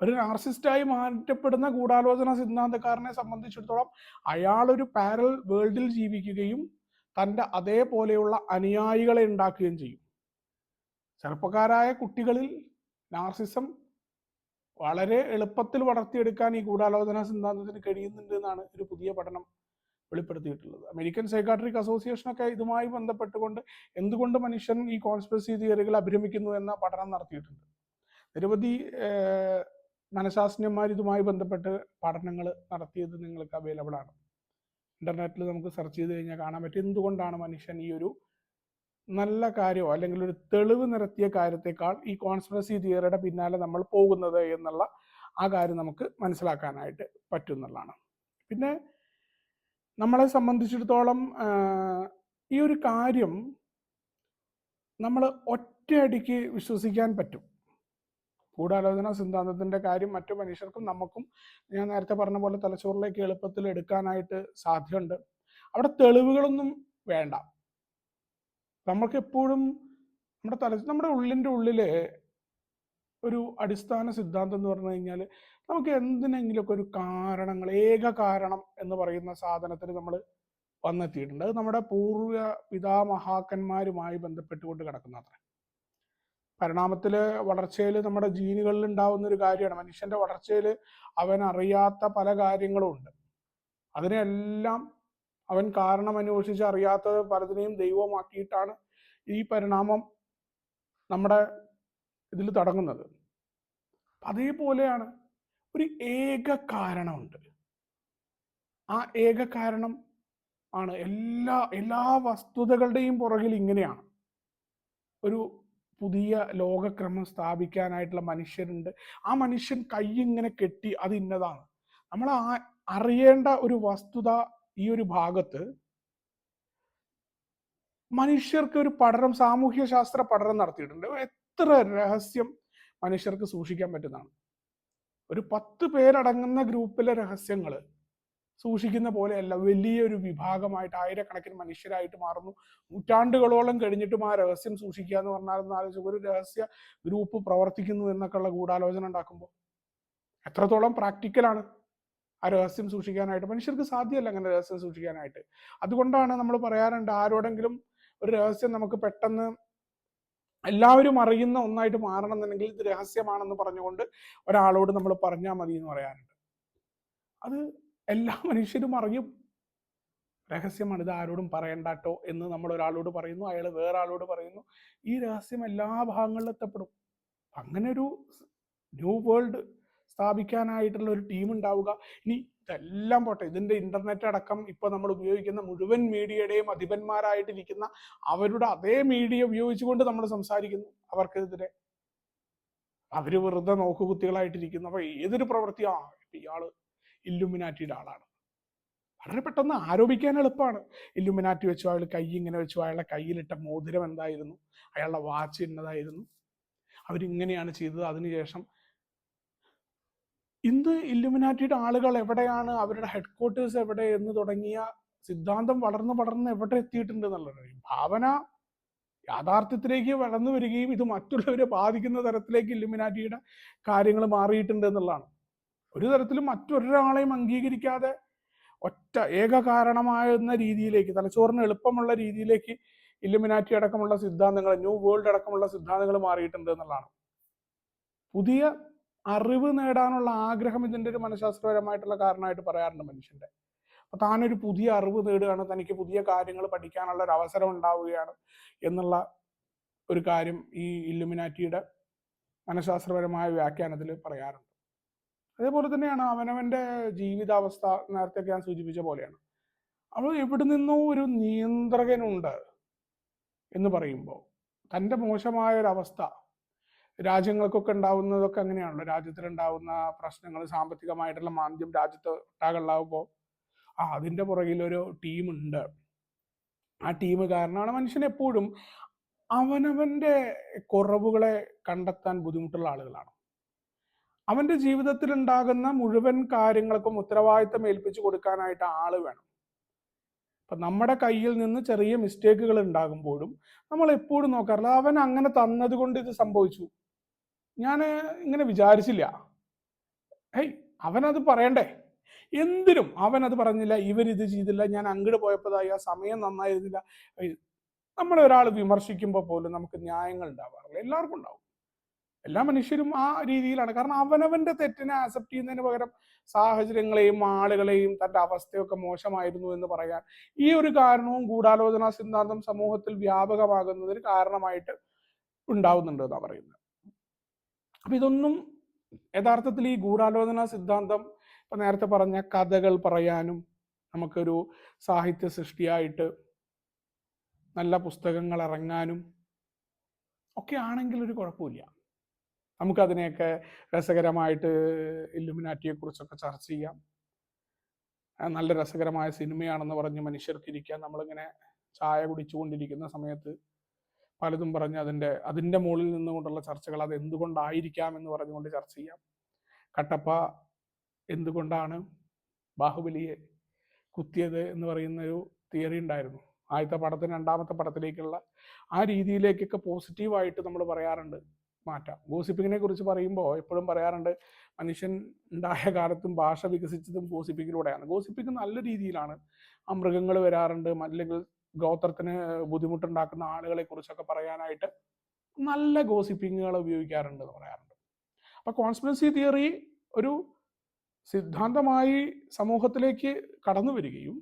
ഒരു നാർസിസ്റ്റായി മാറ്റപ്പെടുന്ന ഗൂഢാലോചന സിദ്ധാന്തക്കാരനെ സംബന്ധിച്ചിടത്തോളം അയാളൊരു പാരൽ വേൾഡിൽ ജീവിക്കുകയും തൻ്റെ അതേപോലെയുള്ള അനുയായികളെ ഉണ്ടാക്കുകയും ചെയ്യും. ചെറുപ്പക്കാരായ കുട്ടികളിൽ നാർസിസം വളരെ എളുപ്പത്തിൽ വളർത്തിയെടുക്കാൻ ഈ ഗൂഢാലോചന സിദ്ധാന്തത്തിന് കഴിയുന്നുണ്ട് എന്നാണ് ഒരു പുതിയ പഠനം വെളിപ്പെടുത്തിയിട്ടുള്ളത്. അമേരിക്കൻ സൈക്കാട്രിക് അസോസിയേഷനൊക്കെ ഇതുമായി ബന്ധപ്പെട്ടുകൊണ്ട് എന്തുകൊണ്ട് മനുഷ്യൻ ഈ കോൺസ്പിറസി തിയറികൾ അഭിരമിക്കുന്നു എന്ന പഠനം നടത്തിയിട്ടുണ്ട്. നിരവധി മനഃശാസ്ത്രജ്ഞന്മാർ ഇതുമായി ബന്ധപ്പെട്ട് പഠനങ്ങൾ നടത്തിയത് നിങ്ങൾക്ക് അവൈലബിൾ ആണ്. ഇന്റർനെറ്റിൽ നമുക്ക് സെർച്ച് ചെയ്ത് കഴിഞ്ഞാൽ കാണാൻ പറ്റും എന്തുകൊണ്ടാണ് മനുഷ്യൻ ഈ ഒരു നല്ല കാര്യമോ അല്ലെങ്കിൽ ഒരു തെളിവ് നിരത്തിയ കാര്യത്തെക്കാൾ ഈ കോൺസ്പിറസി തിയറിയുടെ പിന്നാലെ നമ്മൾ പോകുന്നത് എന്നുള്ള ആ കാര്യം നമുക്ക് മനസ്സിലാക്കാനായിട്ട് പറ്റുന്നതാണ്. പിന്നെ നമ്മളെ സംബന്ധിച്ചിടത്തോളം ഈ ഒരു കാര്യം നമ്മൾ ഒറ്റയടിക്ക് വിശ്വസിക്കാൻ പറ്റും. ഗൂഢാലോചന സിദ്ധാന്തത്തിന്റെ കാര്യം മറ്റു മനുഷ്യർക്കും നമുക്കും ഞാൻ നേരത്തെ പറഞ്ഞ പോലെ തലച്ചോറിലേക്ക് എളുപ്പത്തിൽ എടുക്കാനായിട്ട് സാധ്യതയുണ്ട്. അവിടെ തെളിവുകളൊന്നും വേണ്ട. നമുക്ക് എപ്പോഴും നമ്മുടെ ഉള്ളിൻ്റെ ഉള്ളില് ഒരു അടിസ്ഥാന സിദ്ധാന്തം എന്ന് പറഞ്ഞു കഴിഞ്ഞാൽ നമുക്ക് എന്തിനെങ്കിലുമൊക്കെ ഒരു കാരണങ്ങൾ, ഏക കാരണം എന്ന് പറയുന്ന സാധനത്തിന് നമ്മൾ വന്നെത്തിയിട്ടുണ്ട്. അത് നമ്മുടെ പൂർവ്വ പിതാമഹാക്കന്മാരുമായി ബന്ധപ്പെട്ടുകൊണ്ട് കിടക്കുന്ന അത്ര പരിണാമത്തില് വളർച്ചയിൽ നമ്മുടെ ജീനുകളിൽ ഉണ്ടാവുന്ന ഒരു കാര്യമാണ്. മനുഷ്യന്റെ വളർച്ചയിൽ അവൻ അറിയാത്ത പല കാര്യങ്ങളും ഉണ്ട്. അതിനെല്ലാം അവൻ കാരണം അന്വേഷിച്ച് അറിയാത്തത് പലതിനെയും ദൈവമാക്കിയിട്ടാണ് ഈ പരിണാമം നമ്മുടെ ഇതിൽ തുടങ്ങുന്നത്. അതേപോലെയാണ് ഒരു ഏക കാരണമുണ്ട്. ആ ഏക കാരണം ആണ് എല്ലാ വസ്തുതകളുടെയും പുറകിൽ ഇങ്ങനെയാണ്. ഒരു പുതിയ ലോകക്രമം സ്ഥാപിക്കാനായിട്ടുള്ള മനുഷ്യരുണ്ട്. ആ മനുഷ്യൻ കൈ ഇങ്ങനെ കെട്ടി അത് ഇന്നതാണ്. നമ്മൾ അറിയേണ്ട ഒരു വസ്തുത ഈ ഒരു ഭാഗത്ത് മനുഷ്യർക്ക് ഒരു പഠനം, സാമൂഹ്യ ശാസ്ത്ര പഠനം നടത്തിയിട്ടുണ്ട്. എത്ര രഹസ്യം മനുഷ്യർക്ക് സൂക്ഷിക്കാൻ പറ്റുന്നതാണ്. ഒരു 10 പേരടങ്ങുന്ന ഗ്രൂപ്പിലെ രഹസ്യങ്ങൾ സൂക്ഷിക്കുന്ന പോലെയല്ല വലിയൊരു വിഭാഗമായിട്ട് ആയിരക്കണക്കിന് മനുഷ്യരായിട്ട് മാറുന്നു. നൂറ്റാണ്ടുകളോളം കഴിഞ്ഞിട്ടും ആ രഹസ്യം സൂക്ഷിക്കുക എന്ന് പറഞ്ഞാൽ ആലോചിച്ച് ഒരു രഹസ്യ ഗ്രൂപ്പ് പ്രവർത്തിക്കുന്നു എന്നൊക്കെയുള്ള ഗൂഢാലോചന ഉണ്ടാക്കുമ്പോൾ എത്രത്തോളം പ്രാക്ടിക്കലാണ് ആ രഹസ്യം സൂക്ഷിക്കാനായിട്ട്. മനുഷ്യർക്ക് സാധ്യമല്ല അങ്ങനെ രഹസ്യം സൂക്ഷിക്കാനായിട്ട്. അതുകൊണ്ടാണ് നമ്മൾ പറയാറുണ്ട്, ആരോടെങ്കിലും ഒരു രഹസ്യം നമുക്ക് പെട്ടെന്ന് എല്ലാവരും അറിയുന്ന ഒന്നായിട്ട് മാറണം എന്നുണ്ടെങ്കിൽ ഇത് രഹസ്യമാണെന്ന് പറഞ്ഞുകൊണ്ട് ഒരാളോട് നമ്മൾ പറഞ്ഞാൽ മതി എന്ന് പറയാറുണ്ട്. അത് എല്ലാ മനുഷ്യരും അറിയും, രഹസ്യമാണ്, ഇത് ആരോടും പറയണ്ടാട്ടോ എന്ന് നമ്മൾ ഒരാളോട് പറയുന്നു, അയാൾ വേറെ ആളോട് പറയുന്നു. ഈ രഹസ്യം എല്ലാ ഭാഗങ്ങളിലും എത്തപ്പെടും. അങ്ങനെ ഒരു ന്യൂ വേൾഡ് സ്ഥാപിക്കാനായിട്ടുള്ള ഒരു ടീം ഉണ്ടാവുക. ഇനി ഇതെല്ലാം പോട്ടെ, ഇതിന്റെ ഇന്റർനെറ്റ് അടക്കം ഇപ്പൊ നമ്മൾ ഉപയോഗിക്കുന്ന മുഴുവൻ മീഡിയയുടെയും അധിപന്മാരായിട്ടിരിക്കുന്ന അവരുടെ അതേ മീഡിയ ഉപയോഗിച്ചുകൊണ്ട് നമ്മൾ സംസാരിക്കുന്നു അവർക്കെതിരെ. അവര് വെറുതെ നോക്കുകുത്തികളായിട്ടിരിക്കുന്നു. അപ്പൊ ഏതൊരു പ്രവൃത്തിയാ ഇയാള് ഇല്ലുമിനാറ്റിയുടെ ആളാണ്, വളരെ പെട്ടെന്ന് ആരോപിക്കാൻ എളുപ്പമാണ്. ഇല്ലുമിനാറ്റി വെച്ചു, അയാൾ കൈ ഇങ്ങനെ വെച്ചു, അയാളുടെ കയ്യിലിട്ട മോതിരം എന്തായിരുന്നു, അയാളുടെ വാച്ച് ഇന്നതായിരുന്നു, അവരിങ്ങനെയാണ് ചെയ്തത്. അതിനുശേഷം ഇന്ന് ഇല്ലുമിനാറ്റിയുടെ ആളുകൾ എവിടെയാണ്, അവരുടെ ഹെഡ് ക്വാർട്ടേഴ്സ് എവിടെ എന്ന് തുടങ്ങിയ സിദ്ധാന്തം വളർന്ന് എവിടെ എത്തിയിട്ടുണ്ട് എന്നുള്ളത്. ഭാവന യാഥാർത്ഥ്യത്തിലേക്ക് വളർന്നു വരികയും ഇത് മറ്റുള്ളവരെ ബാധിക്കുന്ന തരത്തിലേക്ക് ഇല്ലുമിനാറ്റിയുടെ കാര്യങ്ങൾ മാറിയിട്ടുണ്ട് എന്നുള്ളതാണ്. ഒരു തരത്തിലും മറ്റൊരാളെയും അംഗീകരിക്കാതെ ഒറ്റ ഏക കാരണമാകുന്ന രീതിയിലേക്ക്, തലച്ചോറിന് എളുപ്പമുള്ള രീതിയിലേക്ക് ഇല്ലുമിനാറ്റി അടക്കമുള്ള സിദ്ധാന്തങ്ങൾ, ന്യൂ വേൾഡ് അടക്കമുള്ള സിദ്ധാന്തങ്ങൾ മാറിയിട്ടുണ്ട് എന്നുള്ളതാണ്. പുതിയ അറിവ് നേടാനുള്ള ആഗ്രഹം ഇതിൻ്റെ ഒരു മനഃശാസ്ത്രപരമായിട്ടുള്ള കാരണമായിട്ട് പറയാറുണ്ട് മനുഷ്യന്റെ. അപ്പൊ താനൊരു പുതിയ അറിവ് നേടുകയാണ്, തനിക്ക് പുതിയ കാര്യങ്ങൾ പഠിക്കാനുള്ള ഒരു അവസരം ഉണ്ടാവുകയാണ് എന്നുള്ള ഒരു കാര്യം ഈ ഇല്ലുമിനാറ്റിയുടെ മനഃശാസ്ത്രപരമായ വ്യാഖ്യാനത്തിൽ പറയാറുണ്ട്. അതേപോലെ തന്നെയാണ് അവനവന്റെ ജീവിതാവസ്ഥ. നേരത്തെ ഞാൻ സൂചിപ്പിച്ച പോലെയാണ്, അവൾ എവിടെ നിന്നോ ഒരു നിയന്ത്രകനുണ്ട് എന്ന് പറയുമ്പോൾ തൻ്റെ മോശമായ ഒരവസ്ഥ രാജ്യങ്ങൾക്കൊക്കെ ഉണ്ടാവുന്നതൊക്കെ അങ്ങനെയാണല്ലോ. രാജ്യത്തിലുണ്ടാവുന്ന പ്രശ്നങ്ങൾ, സാമ്പത്തികമായിട്ടുള്ള മാന്ദ്യം രാജ്യത്ത് ഒട്ടാകുണ്ടാവുമ്പോൾ അതിൻ്റെ പുറകിലൊരു ടീമുണ്ട്. ആ ടീം കാരണമാണ് മനുഷ്യൻ എപ്പോഴും അവനവന്റെ കുറവുകളെ കണ്ടെത്താൻ ബുദ്ധിമുട്ടുള്ള ആളുകളാണ്. അവന്റെ ജീവിതത്തിൽ ഉണ്ടാകുന്ന മുഴുവൻ കാര്യങ്ങൾക്കും ഉത്തരവാദിത്തം ഏൽപ്പിച്ചു കൊടുക്കാനായിട്ട് ആള് വേണം. അപ്പൊ നമ്മുടെ കയ്യിൽ നിന്ന് ചെറിയ മിസ്റ്റേക്കുകൾ ഉണ്ടാകുമ്പോഴും നമ്മൾ എപ്പോഴും നോക്കാറില്ല, അവൻ അങ്ങനെ തന്നത് കൊണ്ട് ഇത് സംഭവിച്ചു, ഞാൻ ഇങ്ങനെ വിചാരിച്ചില്ല, ഹേയ് അവനത് പറയണ്ടേ, എന്തിനും അവനത് പറഞ്ഞില്ല, ഇവരിത് ചെയ്തില്ല, ഞാൻ അങ്ങോട്ട് പോയപ്പോഴായി ആ സമയം നന്നായിരുന്നില്ല. നമ്മളെ ഒരാൾ വിമർശിക്കുമ്പോൾ പോലും നമുക്ക് ന്യായങ്ങൾ ഉണ്ടാവാറില്ല. എല്ലാവർക്കും ഉണ്ടാവും. എല്ലാ മനുഷ്യരും ആ രീതിയിലാണ്. കാരണം അവനവന്റെ തെറ്റിനെ ആക്സെപ്റ്റ് ചെയ്യുന്നതിന് പകരം സാഹചര്യങ്ങളെയും ആളുകളെയും തന്റെ അവസ്ഥയൊക്കെ മോശമായിരുന്നു എന്ന് പറയാൻ ഈ ഒരു കാരണവും ഗൂഢാലോചന സിദ്ധാന്തം സമൂഹത്തിൽ വ്യാപകമാകുന്നതിന് കാരണമായിട്ട് ഉണ്ടാവുന്നുണ്ട് എന്നാണ് പറയുന്നത്. അപ്പൊ ഇതൊന്നും യഥാർത്ഥത്തിൽ ഈ ഗൂഢാലോചന സിദ്ധാന്തം ഇപ്പൊ നേരത്തെ പറഞ്ഞ കഥകൾ പറയാനും നമുക്കൊരു സാഹിത്യ സൃഷ്ടിയായിട്ട് നല്ല പുസ്തകങ്ങൾ ഇറങ്ങാനും ഒക്കെ ആണെങ്കിൽ ഒരു കുഴപ്പമില്ല. നമുക്കതിനെയൊക്കെ രസകരമായിട്ട് ഇല്ലുമിനാറ്റിയെ കുറിച്ചൊക്കെ ചർച്ച ചെയ്യാം. നല്ല രസകരമായ സിനിമയാണെന്ന് പറഞ്ഞ് മനുഷ്യർക്ക് ഇരിക്കാൻ നമ്മളിങ്ങനെ ചായ കുടിച്ചുകൊണ്ടിരിക്കുന്ന സമയത്ത് പലതും പറഞ്ഞ് അതിൻ്റെ മുകളിൽ നിന്നുകൊണ്ടുള്ള ചർച്ചകൾ അത് എന്തുകൊണ്ടായിരിക്കാം എന്ന് പറഞ്ഞുകൊണ്ട് ചർച്ച ചെയ്യാം. കട്ടപ്പ എന്തുകൊണ്ടാണ് ബാഹുബലിയെ കുത്തിയത് എന്ന് പറയുന്നൊരു തിയറി ഉണ്ടായിരുന്നു. ആദ്യത്തെ പടത്തിന് രണ്ടാമത്തെ പടത്തിലേക്കുള്ള ആ രീതിയിലേക്കൊക്കെ പോസിറ്റീവായിട്ട് നമ്മൾ പറയാറുണ്ട് മാറ്റാം. ഗോസിപ്പിങ്ങിനെ കുറിച്ച് പറയുമ്പോൾ എപ്പോഴും പറയാറുണ്ട് മനുഷ്യൻ ഉണ്ടായ കാലത്തും ഭാഷ വികസിച്ചതും ഗോസിപ്പിങ്ങിലൂടെയാണ്. ഗോസിപ്പിംഗ് നല്ല രീതിയിലാണ്. ആ മൃഗങ്ങൾ വരാറുണ്ട്, അല്ലെങ്കിൽ ഗോത്രത്തിന് ബുദ്ധിമുട്ടുണ്ടാക്കുന്ന ആളുകളെ കുറിച്ചൊക്കെ പറയാനായിട്ട് നല്ല ഗോസിപ്പിങ്ങുകൾ ഉപയോഗിക്കാറുണ്ട് എന്ന് പറയാറുണ്ട്. അപ്പൊ കോൺസ്പിറസി തിയറി ഒരു സിദ്ധാന്തമായി സമൂഹത്തിലേക്ക് കടന്നു വരികയും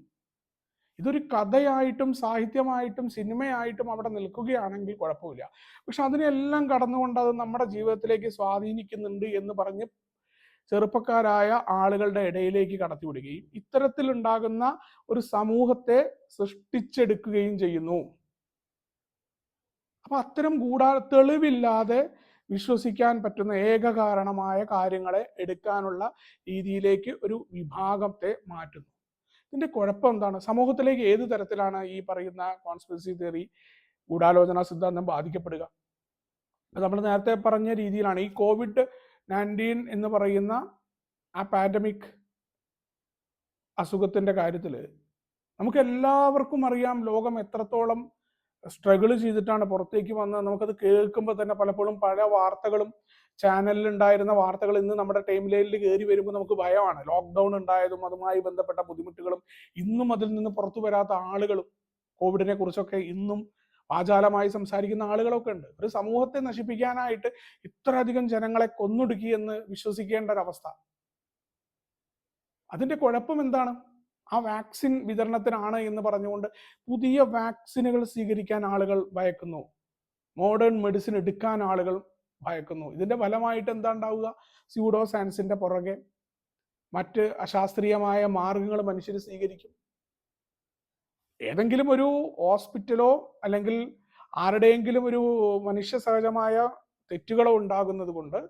ഇതൊരു കഥയായിട്ടും സാഹിത്യമായിട്ടും സിനിമയായിട്ടും അവിടെ നിൽക്കുകയാണെങ്കിൽ കുഴപ്പമില്ല. പക്ഷെ അതിനെല്ലാം കടന്നുകൊണ്ട് അത് നമ്മുടെ ജീവിതത്തിലേക്ക് സ്വാധീനിക്കുന്നുണ്ട് എന്ന് പറഞ്ഞ് ചെറുപ്പക്കാരായ ആളുകളുടെ ഇടയിലേക്ക് കടത്തിവിടുകയും ഇത്തരത്തിലുണ്ടാകുന്ന ഒരു സമൂഹത്തെ സൃഷ്ടിച്ചെടുക്കുകയും ചെയ്യുന്നു. അപ്പൊ അത്തരം തെളിവില്ലാതെ വിശ്വസിക്കാൻ പറ്റുന്ന ഏകകാരണമായ കാര്യങ്ങളെ എടുക്കാനുള്ള രീതിയിലേക്ക് ഒരു വിഭാഗത്തെ മാറ്റുന്നു. ഇതിന്റെ കുഴപ്പം എന്താണ്? സമൂഹത്തിലേക്ക് ഏത് തരത്തിലാണ് ഈ പറയുന്ന കോൺസ്പിറസി തിയറി ഗൂഢാലോചന സിദ്ധാന്തം ബാധിക്കപ്പെടുക? നമ്മൾ നേരത്തെ പറഞ്ഞ രീതിയിലാണ് ഈ COVID-19 എന്ന് പറയുന്ന ആ പാൻഡമിക് അസുഖത്തിന്റെ കാര്യത്തിൽ നമുക്ക് എല്ലാവർക്കും അറിയാം ലോകം എത്രത്തോളം സ്ട്രഗിൾ ചെയ്തിട്ടാണ് പുറത്തേക്ക് വന്നത്. നമുക്കത് കേൾക്കുമ്പോൾ തന്നെ പലപ്പോഴും പല വാർത്തകളും ചാനലിൽ ഉണ്ടായിരുന്ന വാർത്തകൾ ഇന്ന് നമ്മുടെ ടൈം ലൈനിൽ കയറി വരുമ്പോൾ നമുക്ക് ഭയമാണ്. ലോക്ക്ഡൗൺ ഉണ്ടായതും അതുമായി ബന്ധപ്പെട്ട ബുദ്ധിമുട്ടുകളും ഇന്നും അതിൽ നിന്ന് പുറത്തു വരാത്ത ആളുകളും കോവിഡിനെ കുറിച്ചൊക്കെ ഇന്നും വാചാലമായി സംസാരിക്കുന്ന ആളുകളൊക്കെ ഉണ്ട്. ഒരു സമൂഹത്തെ നശിപ്പിക്കാനായിട്ട് ഇത്രയധികം ജനങ്ങളെ കൊന്നൊടുക്കി എന്ന് വിശ്വസിക്കേണ്ട ഒരവസ്ഥ. അതിന്റെ കുഴപ്പം എന്താണ്? ആ വാക്സിൻ വിതരണത്തിനാണ് എന്ന് പറഞ്ഞുകൊണ്ട് പുതിയ വാക്സിനുകൾ സ്വീകരിക്കാൻ ആളുകൾ ഭയക്കുന്നു. മോഡേൺ മെഡിസിൻ എടുക്കാൻ ആളുകൾ ഭയക്കുന്നു. ഇതിന്റെ ഫലമായിട്ട് എന്താ ഉണ്ടാവുക? സ്യൂഡോ സയൻസിന്റെ പുറകെ മറ്റ് അശാസ്ത്രീയമായ മാർഗങ്ങൾ മനുഷ്യർ സ്വീകരിക്കും. ഏതെങ്കിലും ഒരു ഹോസ്പിറ്റലോ അല്ലെങ്കിൽ ആരുടെയെങ്കിലും ഒരു മനുഷ്യ സഹജമായ തെറ്റുകളോ ഉണ്ടാകുന്നത് കൊണ്ട്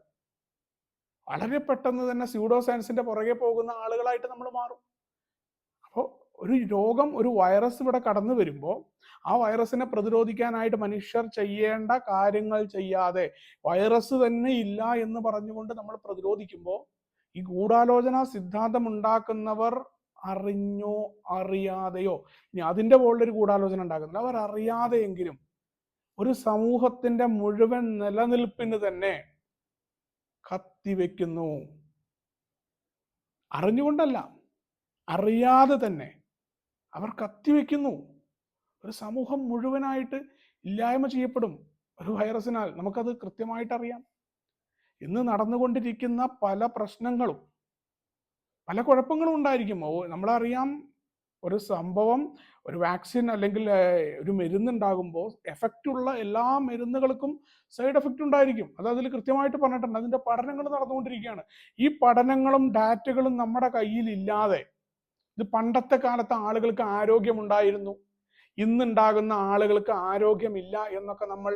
വളരെ പെട്ടെന്ന് തന്നെ സ്യൂഡോ സയൻസിന്റെ പുറകെ പോകുന്ന ആളുകളായിട്ട് നമ്മൾ മാറും. അപ്പോൾ ഒരു രോഗം, ഒരു വൈറസ് ഇവിടെ കടന്നു വരുമ്പോൾ ആ വൈറസിനെ പ്രതിരോധിക്കാനായിട്ട് മനുഷ്യർ ചെയ്യേണ്ട കാര്യങ്ങൾ ചെയ്യാതെ വൈറസ് തന്നെ ഇല്ല എന്ന് പറഞ്ഞുകൊണ്ട് നമ്മൾ പ്രതിരോധിക്കുമ്പോൾ ഈ ഗൂഢാലോചന സിദ്ധാന്തം ഉണ്ടാക്കുന്നവർ അറിഞ്ഞോ അറിയാതെയോ, ഇനി അതിന്റെ മുകളിലൊരു ഗൂഢാലോചന ഉണ്ടാക്കുന്നില്ല, അവർ അറിയാതെയെങ്കിലും ഒരു സമൂഹത്തിന്റെ മുഴുവൻ നിലനിൽപ്പിന് തന്നെ കത്തിവെക്കുന്നു. അറിഞ്ഞുകൊണ്ടല്ല, അറിയാതെ തന്നെ അവർ കത്തിവെക്കുന്നു. ഒരു സമൂഹം മുഴുവനായിട്ട് ഇല്ലായ്മ ചെയ്യപ്പെടും ഒരു വൈറസിനാൽ. നമുക്കത് കൃത്യമായിട്ട് അറിയാം. ഇന്ന് നടന്നുകൊണ്ടിരിക്കുന്ന പല പ്രശ്നങ്ങളും പല കുഴപ്പങ്ങളും ഉണ്ടായിരിക്കും. നമ്മളറിയാം, ഒരു സംഭവം, ഒരു വാക്സിൻ അല്ലെങ്കിൽ ഒരു മരുന്നുണ്ടാകുമ്പോൾ എഫക്റ്റ് ഉള്ള എല്ലാ മരുന്നുകൾക്കും സൈഡ് എഫക്റ്റ് ഉണ്ടായിരിക്കും. അത് അതിൽ കൃത്യമായിട്ട് പറഞ്ഞിട്ടുണ്ട്. അതിന്റെ പഠനങ്ങൾ നടന്നുകൊണ്ടിരിക്കുകയാണ്. ഈ പഠനങ്ങളും ഡാറ്റകളും നമ്മുടെ കയ്യിൽ ഇല്ലാതെ, ഇത് പണ്ടത്തെ കാലത്ത് ആളുകൾക്ക് ആരോഗ്യമുണ്ടായിരുന്നു, ഇന്നുണ്ടാകുന്ന ആളുകൾക്ക് ആരോഗ്യമില്ല എന്നൊക്കെ നമ്മൾ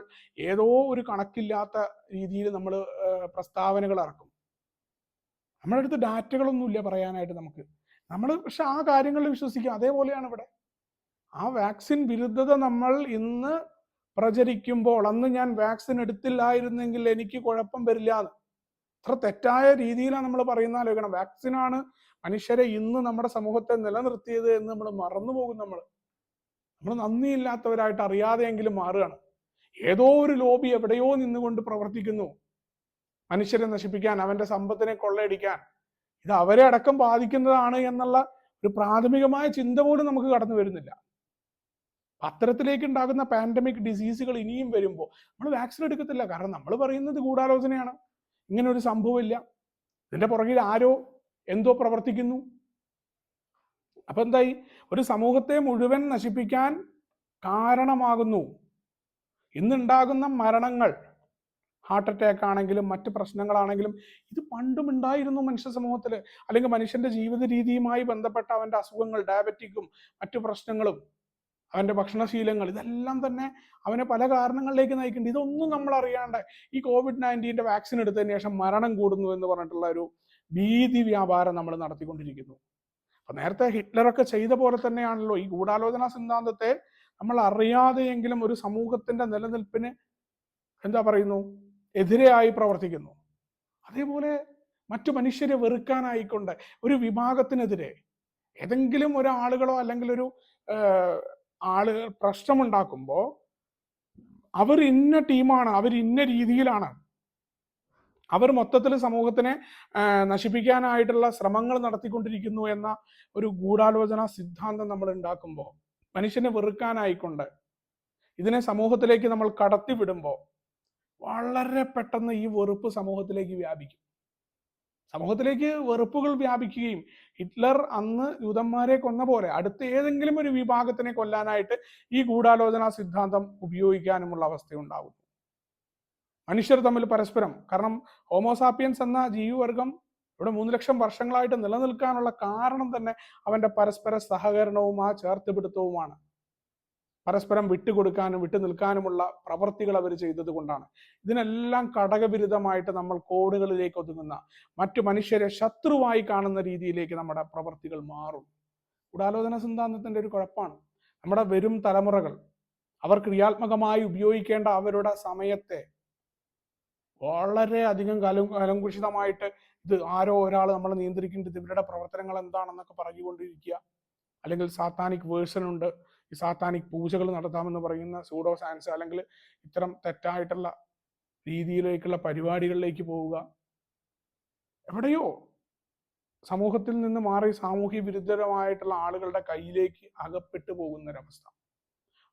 ഏതോ ഒരു കണക്കില്ലാത്ത രീതിയിൽ നമ്മൾ പ്രസ്താവനകൾ ഇറക്കും. നമ്മുടെ അടുത്ത് ഡാറ്റകളൊന്നുമില്ല പറയാനായിട്ട് നമുക്ക്. നമ്മൾ പക്ഷെ ആ കാര്യങ്ങളിൽ വിശ്വസിക്കും. അതേപോലെയാണ് ഇവിടെ. ആ വാക്സിൻ വിരുദ്ധത നമ്മൾ ഇന്ന് പ്രചരിക്കുമ്പോൾ അന്ന് ഞാൻ വാക്സിൻ എടുത്തില്ലായിരുന്നെങ്കിൽ എനിക്ക് കുഴപ്പം വരില്ല എന്ന് അത്ര തെറ്റായ രീതിയിലാണ് നമ്മൾ പറയുന്ന ആലോചിക്കണം. വാക്സിനാണ് മനുഷ്യരെ ഇന്ന് നമ്മുടെ സമൂഹത്തെ നിലനിർത്തിയത് എന്ന് നമ്മൾ മറന്നുപോകും. നമ്മൾ നന്ദിയില്ലാത്തവരായിട്ട് അറിയാതെയെങ്കിലും മാറുകയാണ്. ഏതോ ഒരു ലോബി എവിടെയോ നിന്നുകൊണ്ട് പ്രവർത്തിക്കുന്നു മനുഷ്യരെ നശിപ്പിക്കാൻ, അവന്റെ സമ്പത്തിനെ കൊള്ളയടിക്കാൻ. ഇത് അവരെ അടക്കം ബാധിക്കുന്നതാണ് എന്നുള്ള ഒരു പ്രാഥമികമായ ചിന്ത പോലും നമുക്ക് കടന്നു വരുന്നില്ല. അത്തരത്തിലേക്ക് ഉണ്ടാകുന്ന പാൻഡമിക് ഡിസീസുകൾ ഇനിയും വരുമ്പോൾ നമ്മൾ വാക്സിൻ എടുക്കത്തില്ല. കാരണം നമ്മൾ പറയുന്നത് ഗൂഢാലോചനയാണ്, ഇങ്ങനെ ഒരു സംഭവമില്ല, ഇതിന്റെ പുറകിൽ ആരോ എന്തോ പ്രവർത്തിക്കുന്നു. അപ്പൊ എന്തായി? ഒരു സമൂഹത്തെ മുഴുവൻ നശിപ്പിക്കാൻ കാരണമാകുന്നു. ഇന്നുണ്ടാകുന്ന മരണങ്ങൾ ഹാർട്ട് അറ്റാക്ക് ആണെങ്കിലും മറ്റ് പ്രശ്നങ്ങളാണെങ്കിലും ഇത് പണ്ടും ഉണ്ടായിരുന്നു മനുഷ്യ സമൂഹത്തിൽ. അല്ലെങ്കിൽ മനുഷ്യന്റെ ജീവിത രീതിയുമായി ബന്ധപ്പെട്ട അവന്റെ അസുഖങ്ങൾ, ഡയബറ്റിക്കും മറ്റു പ്രശ്നങ്ങളും അവന്റെ ഭക്ഷണശീലങ്ങൾ, ഇതെല്ലാം തന്നെ അവനെ പല കാരണങ്ങളിലേക്ക് നയിക്കുന്നുണ്ട്. ഇതൊന്നും നമ്മൾ അറിയാണ്ട് ഈ COVID-19 വാക്സിൻ എടുത്തതിന് ശേഷം മരണം കൂടുന്നു എന്ന് പറഞ്ഞിട്ടുള്ള ഒരു ഭീതി വ്യാപാരം നമ്മൾ നടത്തിക്കൊണ്ടിരിക്കുന്നു. അപ്പൊ നേരത്തെ ഹിറ്റ്ലറൊക്കെ ചെയ്ത പോലെ തന്നെയാണല്ലോ ഈ ഗൂഢാലോചന സിദ്ധാന്തത്തെ നമ്മൾ അറിയാതെയെങ്കിലും ഒരു സമൂഹത്തിന്റെ നിലനിൽപ്പിന് എന്താ പറയുന്നു, എതിരെയായി പ്രവർത്തിക്കുന്നു. അതേപോലെ മറ്റു മനുഷ്യരെ വെറുക്കാനായിക്കൊണ്ട് ഒരു വിഭാഗത്തിനെതിരെ ഏതെങ്കിലും ഒരാളുകളോ അല്ലെങ്കിൽ ഒരു ആളുകൾ പ്രശ്നമുണ്ടാക്കുമ്പോൾ അവർ ഇന്ന ടീമാണ്, അവർ ഇന്ന രീതിയിലാണ്, അവർ മൊത്തത്തിൽ സമൂഹത്തിനെ നശിപ്പിക്കാനായിട്ടുള്ള ശ്രമങ്ങൾ നടത്തിക്കൊണ്ടിരിക്കുന്നു എന്ന ഒരു ഗൂഢാലോചന സിദ്ധാന്തം നമ്മൾ ഉണ്ടാക്കുമ്പോൾ, മനുഷ്യനെ വെറുക്കാനായിക്കൊണ്ട് ഇതിനെ സമൂഹത്തിലേക്ക് നമ്മൾ കടത്തിവിടുമ്പോൾ വളരെ പെട്ടെന്ന് ഈ വെറുപ്പ് സമൂഹത്തിലേക്ക് വ്യാപിക്കും. സമൂഹത്തിലേക്ക് വെറുപ്പുകൾ വ്യാപിക്കുകയും ഹിറ്റ്ലർ അന്ന് യൂതന്മാരെ കൊന്ന പോലെ അടുത്ത ഏതെങ്കിലും ഒരു വിഭാഗത്തിനെ കൊല്ലാനായിട്ട് ഈ ഗൂഢാലോചന സിദ്ധാന്തം ഉപയോഗിക്കാനുമുള്ള അവസ്ഥയുണ്ടാകുന്നു. മനുഷ്യർ തമ്മിൽ പരസ്പരം, കാരണം ഹോമോസാപ്പിയൻസ് എന്ന ജീവിവർഗം ഇവിടെ 3 ലക്ഷം വർഷങ്ങളായിട്ട് നിലനിൽക്കാനുള്ള കാരണം തന്നെ അവന്റെ പരസ്പര സഹകരണവും ആ ചേർത്തുപിടുത്തവുമാണ്. പരസ്പരം വിട്ടുകൊടുക്കാനും വിട്ടു നിൽക്കാനുമുള്ള പ്രവർത്തികൾ അവർ ചെയ്തത് കൊണ്ടാണ്. ഇതിനെല്ലാം ഘടകവിരുദ്ധമായിട്ട് നമ്മൾ കോഡുകളിലേക്ക് ഒതുങ്ങുന്ന, മറ്റു മനുഷ്യരെ ശത്രുവായി കാണുന്ന രീതിയിലേക്ക് നമ്മുടെ പ്രവർത്തികൾ മാറും. ഗൂഢാലോചന സിദ്ധാന്തത്തിന്റെ ഒരു കുഴപ്പമാണ്, നമ്മുടെ വരും തലമുറകൾ അവർ ക്രിയാത്മകമായി ഉപയോഗിക്കേണ്ട അവരുടെ സമയത്തെ വളരെ അധികം കലങ്കുഷിതമായിട്ട് ഇത് ആരോ ഒരാൾ നമ്മൾ നിയന്ത്രിക്കേണ്ടത്, ഇവരുടെ പ്രവർത്തനങ്ങൾ എന്താണെന്നൊക്കെ പറഞ്ഞുകൊണ്ടിരിക്കുക. അല്ലെങ്കിൽ സാത്താനിക് വേർഷൻ ഉണ്ട്, ഈ സാത്താനിക് പൂജകൾ നടത്താമെന്ന് പറയുന്ന സൂഡോ സയൻസ്, അല്ലെങ്കിൽ ഇത്തരം തെറ്റായിട്ടുള്ള രീതിയിലേക്കുള്ള പരിപാടികളിലേക്ക് പോവുക. എവിടെയോ സമൂഹത്തിൽ നിന്ന് മാറി സാമൂഹ്യ വിരുദ്ധരമായിട്ടുള്ള ആളുകളുടെ കയ്യിലേക്ക് അകപ്പെട്ടു പോകുന്നൊരവസ്ഥ.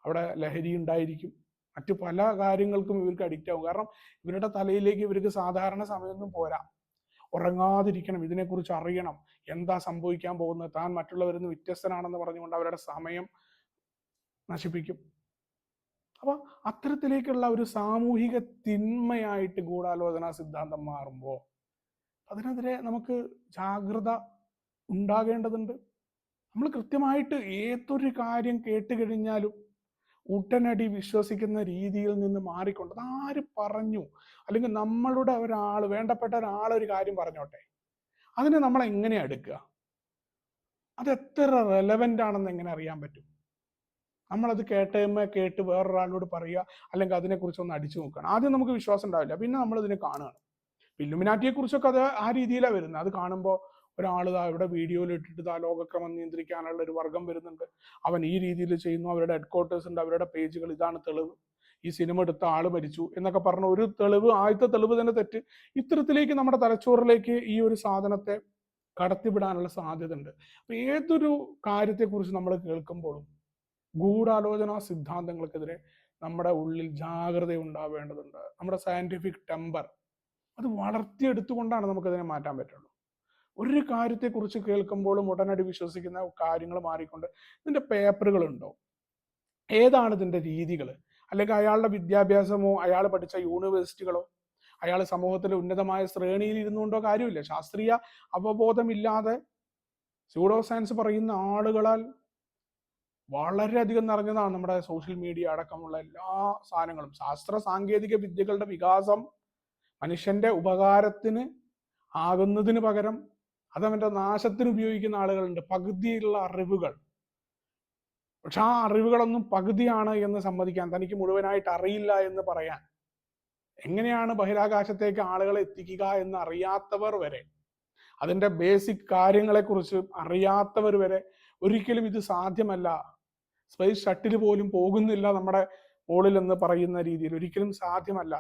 അവിടെ ലഹരി ഉണ്ടായിരിക്കും, മറ്റു പല കാര്യങ്ങൾക്കും ഇവർക്ക് അഡിക്റ്റ് ആവും. കാരണം ഇവരുടെ തലയിലേക്ക് ഇവർക്ക് സാധാരണ സമയമൊന്നും പോരാ. ഉറങ്ങാതിരിക്കണം, ഇതിനെക്കുറിച്ച് അറിയണം, എന്താ സംഭവിക്കാൻ പോകുന്നത്, താൻ മറ്റുള്ളവരിൽ നിന്ന് വ്യത്യസ്തനാണെന്ന് പറഞ്ഞുകൊണ്ട് അവരുടെ സമയം നശിപ്പിക്കും. അപ്പൊ അത്തരത്തിലേക്കുള്ള ഒരു സാമൂഹിക തിന്മയായിട്ട് ഗൂഢാലോചന സിദ്ധാന്തം മാറുമ്പോൾ അതിനെതിരെ നമുക്ക് ജാഗ്രത ഉണ്ടാകേണ്ടതുണ്ട്. നമ്മൾ കൃത്യമായിട്ട് ഏതൊരു കാര്യം കേട്ട് കഴിഞ്ഞാലും ഉടനടി വിശ്വസിക്കുന്ന രീതിയിൽ നിന്ന് മാറിക്കൊണ്ട്, ആര് പറഞ്ഞു, അല്ലെങ്കിൽ നമ്മളുടെ ഒരാൾ, വേണ്ടപ്പെട്ട ഒരാൾ ഒരു കാര്യം പറഞ്ഞോട്ടെ, അതിനെ നമ്മൾ എങ്ങനെ എടുക്കുക, അത് എത്ര റെലവെന്റ് ആണെന്ന് എങ്ങനെ അറിയാൻ പറ്റും? നമ്മളത് കേട്ട് വേറൊരാളോട് പറയുക, അല്ലെങ്കിൽ അതിനെക്കുറിച്ച് ഒന്ന് അടിച്ചു നോക്കണം. ആദ്യം നമുക്ക് വിശ്വാസം ഉണ്ടാവില്ല, പിന്നെ നമ്മൾ ഇതിനെ കാണുകയാണ്. ഇല്ലുമിനാറ്റിയെ കുറിച്ചൊക്കെ അത് ആ രീതിയിലാണ് വരുന്നത്. അത് കാണുമ്പോൾ ഒരാൾ ഇവിടെ വീഡിയോയിൽ ഇട്ടിട്ട് ലോകക്രമം നിയന്ത്രിക്കാനുള്ള ഒരു വർഗം വരുന്നുണ്ട്, അവൻ ഈ രീതിയിൽ ചെയ്യുന്നു, അവരുടെ ഹെഡ്ക്വാർട്ടേഴ്സ് ഉണ്ട്, അവരുടെ പേജുകൾ, ഇതാണ് തെളിവ്, ഈ സിനിമ എടുത്ത ആള് മരിച്ചു എന്നൊക്കെ പറഞ്ഞ ഒരു തെളിവ്, ആദ്യത്തെ തെളിവ് തന്നെ തെറ്റ്. ഇത്തരത്തിലേക്ക് നമ്മുടെ തലച്ചോറിലേക്ക് ഈ ഒരു സാധനത്തെ കടത്തിവിടാനുള്ള സാധ്യത ഉണ്ട്. അപ്പൊ ഏതൊരു കാര്യത്തെക്കുറിച്ച് നമ്മൾ കേൾക്കുമ്പോഴും ഗൂഢാലോചന സിദ്ധാന്തങ്ങൾക്കെതിരെ നമ്മുടെ ഉള്ളിൽ ജാഗ്രത ഉണ്ടാവേണ്ടതുണ്ട്. നമ്മുടെ സയന്റിഫിക് ടെമ്പർ അത് വളർത്തിയെടുത്തുകൊണ്ടാണ് നമുക്കതിനെ മാറ്റാൻ പറ്റുള്ളൂ. ഒരു കാര്യത്തെക്കുറിച്ച് കേൾക്കുമ്പോഴും ഉടനടി വിശ്വസിക്കുന്ന കാര്യങ്ങൾ മാറിക്കൊണ്ട് ഇതിന്റെ പേപ്പറുകളുണ്ടോ, ഏതാണ് ഇതിന്റെ രീതികൾ, അല്ലെങ്കിൽ അയാളുടെ വിദ്യാഭ്യാസമോ അയാൾ പഠിച്ച യൂണിവേഴ്സിറ്റികളോ അയാൾ സമൂഹത്തിലെ ഉന്നതമായ ശ്രേണിയിൽ ഇരുന്നുകൊണ്ടോ കാര്യമില്ല. ശാസ്ത്രീയ അവബോധമില്ലാതെ സ്യൂഡോ സയൻസ് പറയുന്ന ആളുകളാൽ വളരെയധികം നിറഞ്ഞതാണ് നമ്മുടെ സോഷ്യൽ മീഡിയ അടക്കമുള്ള എല്ലാ സാധനങ്ങളും. ശാസ്ത്ര സാങ്കേതിക വിദ്യകളുടെ വികാസം മനുഷ്യന്റെ ഉപകാരത്തിന് ആകുന്നതിന് പകരം അതവന്റെ നാശത്തിന് ഉപയോഗിക്കുന്ന ആളുകളുണ്ട്. പകുതിയുള്ള അറിവുകൾ, പക്ഷെ ആ അറിവുകളൊന്നും പകുതിയാണ് എന്ന് സമ്മതിക്കാൻ, തനിക്ക് മുഴുവനായിട്ട് അറിയില്ല എന്ന് പറയാൻ, എങ്ങനെയാണ് ബഹിരാകാശത്തേക്ക് ആളുകളെ എത്തിക്കുക എന്ന് അറിയാത്തവർ വരെ, അതിന്റെ ബേസിക് കാര്യങ്ങളെക്കുറിച്ച് അറിയാത്തവർ വരെ ഒരിക്കലും ഇത് സാധ്യമല്ല, സ്പേസ് ഷട്ടിൽ പോലും പോകുന്നില്ല നമ്മുടെ മുകളിൽ എന്ന് പറയുന്ന രീതിയിൽ ഒരിക്കലും സാധ്യമല്ല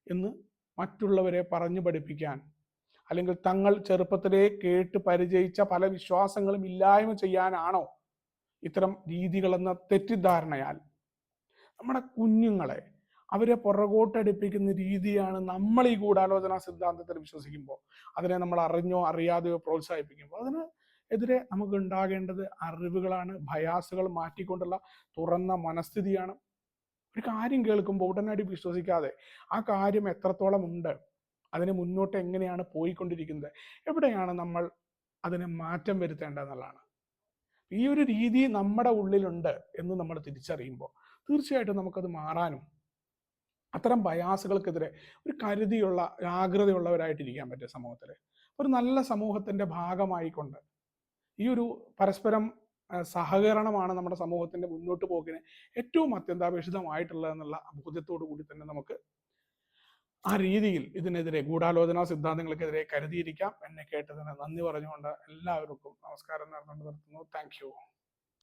എന്ന് മറ്റുള്ളവരെ പറഞ്ഞു പഠിപ്പിക്കാൻ, അല്ലെങ്കിൽ തങ്ങൾ ചെറുപ്പത്തിലേ കേട്ട് പരിചയിച്ച പല വിശ്വാസങ്ങളും ഇല്ലായ്മ ചെയ്യാനാണോ ഇത്തരം രീതികളെന്ന തെറ്റിദ്ധാരണയാൽ നമ്മുടെ കുഞ്ഞുങ്ങളെ അവരെ പുറകോട്ടടിപ്പിക്കുന്ന രീതിയാണ് നമ്മൾ ഈ ഗൂഢാലോചന സിദ്ധാന്തത്തിൽ വിശ്വസിക്കുമ്പോൾ അതിനെ നമ്മൾ അറിഞ്ഞോ അറിയാതെയോ പ്രോത്സാഹിപ്പിക്കുമ്പോൾ അതിന് എതിരെ നമുക്ക് ഉണ്ടാകേണ്ടത് അറിവുകളാണ്, ഭയാസുകൾ മാറ്റിക്കൊണ്ടുള്ള തുറന്ന മനസ്ഥിതിയാണ്. ഒരു കാര്യം കേൾക്കുമ്പോൾ ഉടനടി വിശ്വസിക്കാതെ ആ കാര്യം എത്രത്തോളം ഉണ്ട്, അതിന് മുന്നോട്ട് എങ്ങനെയാണ് പോയിക്കൊണ്ടിരിക്കുന്നത്, എവിടെയാണ് നമ്മൾ അതിന് മാറ്റം വരുത്തേണ്ടതെന്നുള്ളതാണ്. ഈ ഒരു രീതി നമ്മുടെ ഉള്ളിലുണ്ട് എന്ന് നമ്മൾ തിരിച്ചറിയുമ്പോൾ തീർച്ചയായിട്ടും നമുക്കത് മാറാനും അത്തരം ബയാസുകൾക്കെതിരെ ഒരു കരുതിയുള്ള ജാഗ്രതയുള്ളവരായിട്ടിരിക്കാൻ പറ്റും സമൂഹത്തിൽ. ഒരു നല്ല സമൂഹത്തിന്റെ ഭാഗമായിക്കൊണ്ട് ഈ ഒരു പരസ്പരം സഹകരണമാണ് നമ്മുടെ സമൂഹത്തിന്റെ മുന്നോട്ട് പോക്കിന് ഏറ്റവും അത്യന്താപേക്ഷിതമായിട്ടുള്ളതെന്നുള്ള ബോധ്യത്തോടു കൂടി തന്നെ നമുക്ക് ആ രീതിയിൽ ഇതിനെതിരെ ഗൂഢാലോചനാ സിദ്ധാന്തങ്ങൾക്കെതിരെ കരുതിയിരിക്കാം. എന്നെ കേട്ടതിന് നന്ദി പറഞ്ഞുകൊണ്ട് എല്ലാവർക്കും നമസ്കാരം നേർന്നുകൊണ്ട് നിർത്തുന്നു. Thank you.